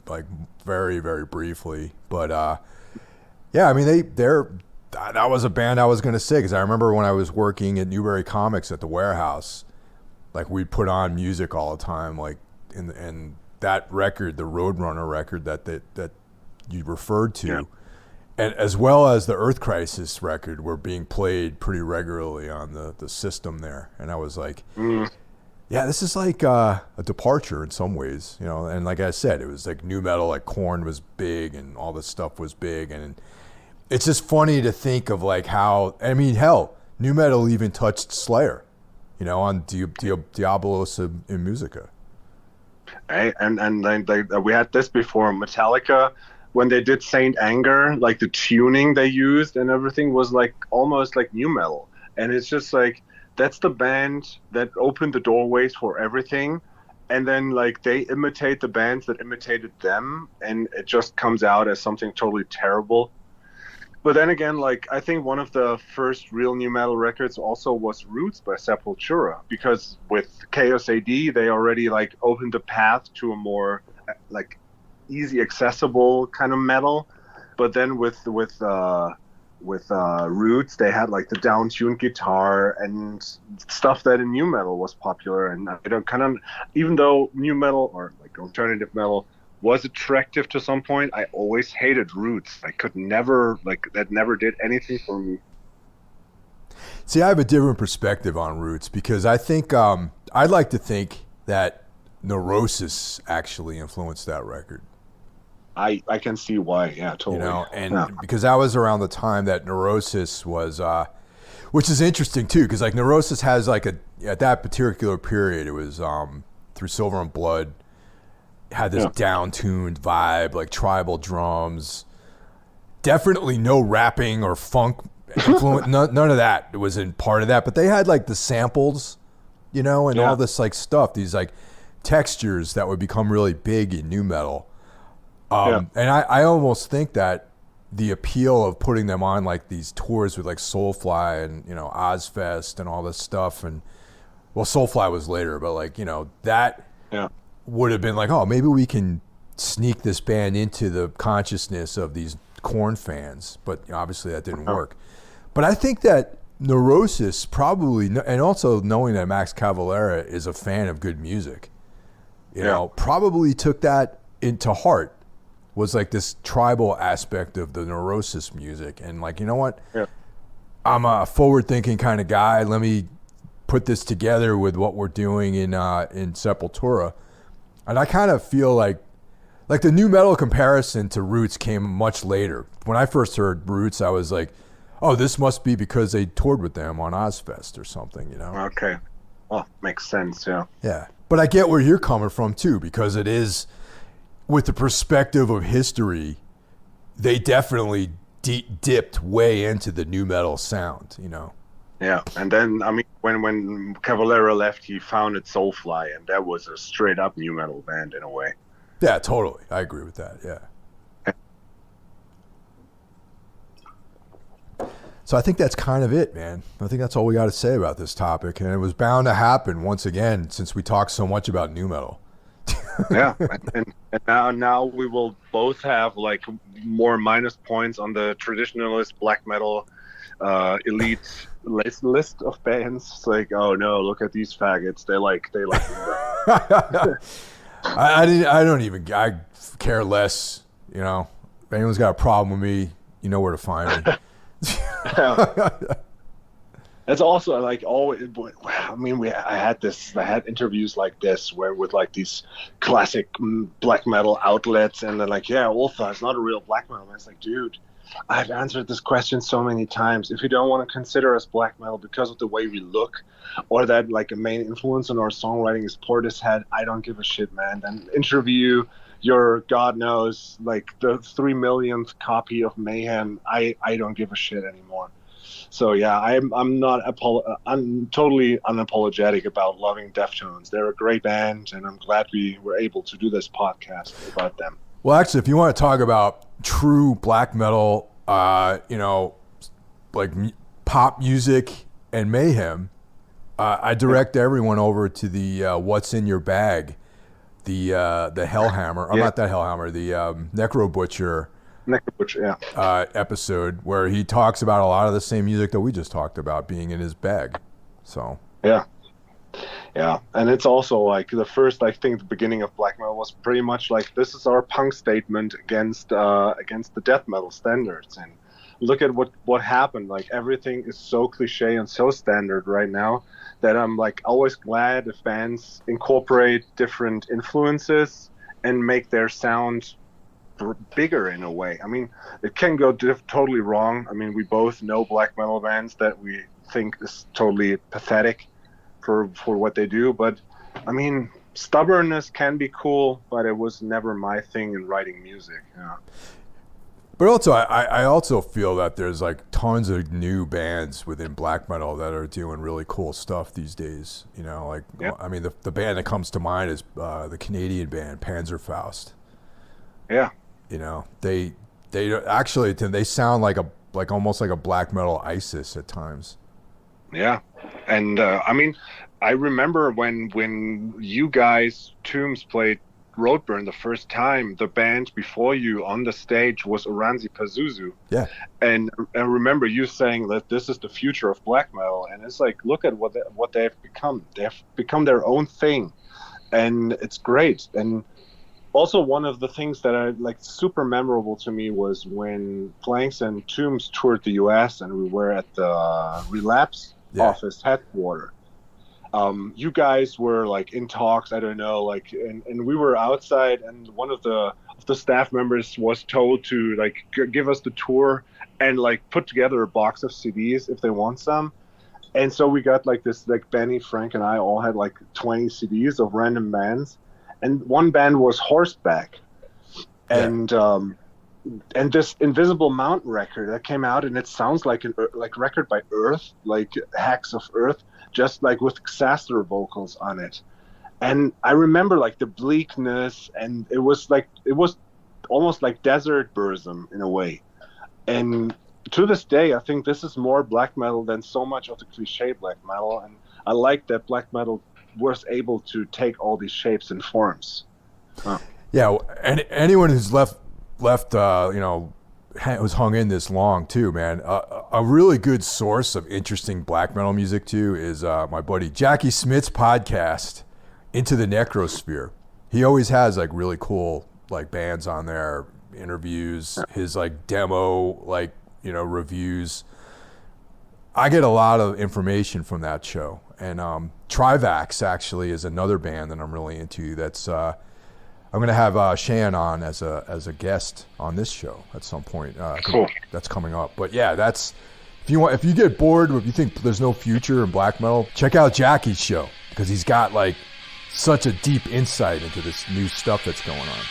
[SPEAKER 1] like very, very briefly. But I mean, that was a band I was going to say, because I remember when I was working at Newbury Comics at the warehouse, like we'd put on music all the time, like and that record, the Roadrunner record that you referred to, and as well as the Earth Crisis record, were being played pretty regularly on the system there. And I was like, yeah, this is like a departure in some ways, you know. And like I said, it was like new metal, like Korn was big, and all this stuff was big, and it's just funny to think of like how, I mean, hell, new metal even touched Slayer, you know, on Diabolos in Musica.
[SPEAKER 2] Right? And we had this before. Metallica, when they did Saint Anger, like the tuning they used and everything was like almost like new metal. And it's just like, that's the band that opened the doorways for everything. And then like they imitate the bands that imitated them, and it just comes out as something totally terrible. But then again, like I think one of the first real new metal records also was Roots by Sepultura, because with Chaos AD they already like opened the path to a more like easy accessible kind of metal. But then with Roots they had like the down-tuned guitar and stuff that in new metal was popular. And I don't kind of, even though new metal or like alternative metal was attractive to some point, I always hated Roots. I could never, like, that never did anything for me.
[SPEAKER 1] See, I have a different perspective on Roots, because I think I'd like to think that Neurosis actually influenced that record.
[SPEAKER 2] I can see why, yeah, totally.
[SPEAKER 1] You know, and because that was around the time that Neurosis was, which is interesting too, because like Neurosis has like at that particular period, it was through Silver and Blood, had this down-tuned vibe, like tribal drums, definitely no rapping or funk influence, none of that was in part of that, but they had like the samples, you know, and all this like stuff, these like textures that would become really big in nu metal. And I almost think that the appeal of putting them on like these tours with like Soulfly and, you know, Ozfest and all this stuff, and well, Soulfly was later, but like, you know, that would have been like, oh, maybe we can sneak this band into the consciousness of these Korn fans, but you know, obviously that didn't work. But I think that Neurosis probably, and also knowing that Max Cavalera is a fan of good music, you know, probably took that into heart, was like this tribal aspect of the Neurosis music. And like, you know what? I'm a forward-thinking kind of guy. Let me put this together with what we're doing in Sepultura. And I kind of feel like the new metal comparison to Roots came much later. When I first heard Roots, I was like, oh, this must be because they toured with them on Ozfest or something, you know?
[SPEAKER 2] Okay. Well, makes sense, yeah.
[SPEAKER 1] Yeah. But I get where you're coming from, too, because it is, with the perspective of history, they definitely dipped way into the new metal sound, you know?
[SPEAKER 2] Yeah, and then, I mean, when Cavalera left, he founded Soulfly, and that was a straight-up new metal band in a way.
[SPEAKER 1] Yeah, totally. I agree with that, yeah. So I think that's kind of it, man. I think that's all we got to say about this topic, and it was bound to happen once again since we talked so much about new metal.
[SPEAKER 2] Yeah, and now we will both have, like, more minus points on the traditionalist black metal elite list of bands. It's like, oh no, look at these faggots. They like I care less, you know. If anyone's got a problem with me, you know where to find me. That's also like always. I mean, I had interviews like this where with like these classic black metal outlets, and they're like, yeah, Ulfa is not a real black metal. And it's like, dude, I've answered this question so many times. If you don't want to consider us black metal because of the way we look, or that like a main influence on our songwriting is Portishead, I don't give a shit, man. Then interview your God knows like the 3 millionth copy of Mayhem. I don't give a shit anymore. So yeah, I'm totally unapologetic about loving Deftones. They're a great band, and I'm glad we were able to do this podcast about them.
[SPEAKER 1] Well, actually, if you want to talk about true black metal, you know, like pop music and Mayhem, I direct everyone over to the What's in Your Bag, the Hellhammer, or not that Hellhammer, the Necro Butcher episode, where he talks about a lot of the same music that we just talked about being in his bag. So
[SPEAKER 2] Yeah, and it's also like the first, I think, the beginning of black metal was pretty much like this is our punk statement against the death metal standards. And look at what happened. Like everything is so cliche and so standard right now that I'm like always glad if bands incorporate different influences and make their sound bigger in a way. I mean, it can go totally wrong. I mean, we both know black metal bands that we think is totally pathetic for what they do, but I mean, stubbornness can be cool, but it was never my thing in writing music. Yeah.
[SPEAKER 1] But also, I also feel that there's like tons of new bands within black metal that are doing really cool stuff these days. You know, like I mean, the band that comes to mind is the Canadian band Panzerfaust.
[SPEAKER 2] Yeah.
[SPEAKER 1] You know, they actually they sound like almost like a black metal ISIS at times.
[SPEAKER 2] Yeah, and I mean, I remember when you guys Tombs played Roadburn the first time, the band before you on the stage was Oranzi Pazuzu.
[SPEAKER 1] Yeah,
[SPEAKER 2] and I remember you saying that this is the future of black metal, and it's like, look at what they've become. They've become their own thing, and it's great. And also, one of the things that I like super memorable to me was when Planks and Tombs toured the US and we were at the Relapse office headquarters. You guys were like in talks, I don't know, like, and we were outside, and one of the staff members was told to like give us the tour and like put together a box of CDs if they want some. And so we got like this, like Benny, Frank, and I all had like 20 CDs of random bands. And one band was Horseback, and this Invisible Mountain record that came out, and it sounds like a record by Earth, like Hacks of Earth, just like with Xaster vocals on it. And I remember like the bleakness, and it was almost like desert burzum in a way. And to this day, I think this is more black metal than so much of the cliche black metal, and I like that black metal was able to take all these shapes and forms.
[SPEAKER 1] Yeah, and anyone who's left you know, was hung in this long too, man. A really good source of interesting black metal music too is my buddy Jackie Smith's podcast, Into the Necrosphere. He always has like really cool like bands on there, interviews, his like demo, like, you know, reviews. I get a lot of information from that show. And Trivax actually is another band that I'm really into. That's I'm going to have Shan on as a guest on this show at some point.
[SPEAKER 2] Cool.
[SPEAKER 1] That's coming up. But yeah, that's if you get bored, if you think there's no future in black metal, check out Jackie's show because he's got like such a deep insight into this new stuff that's going on.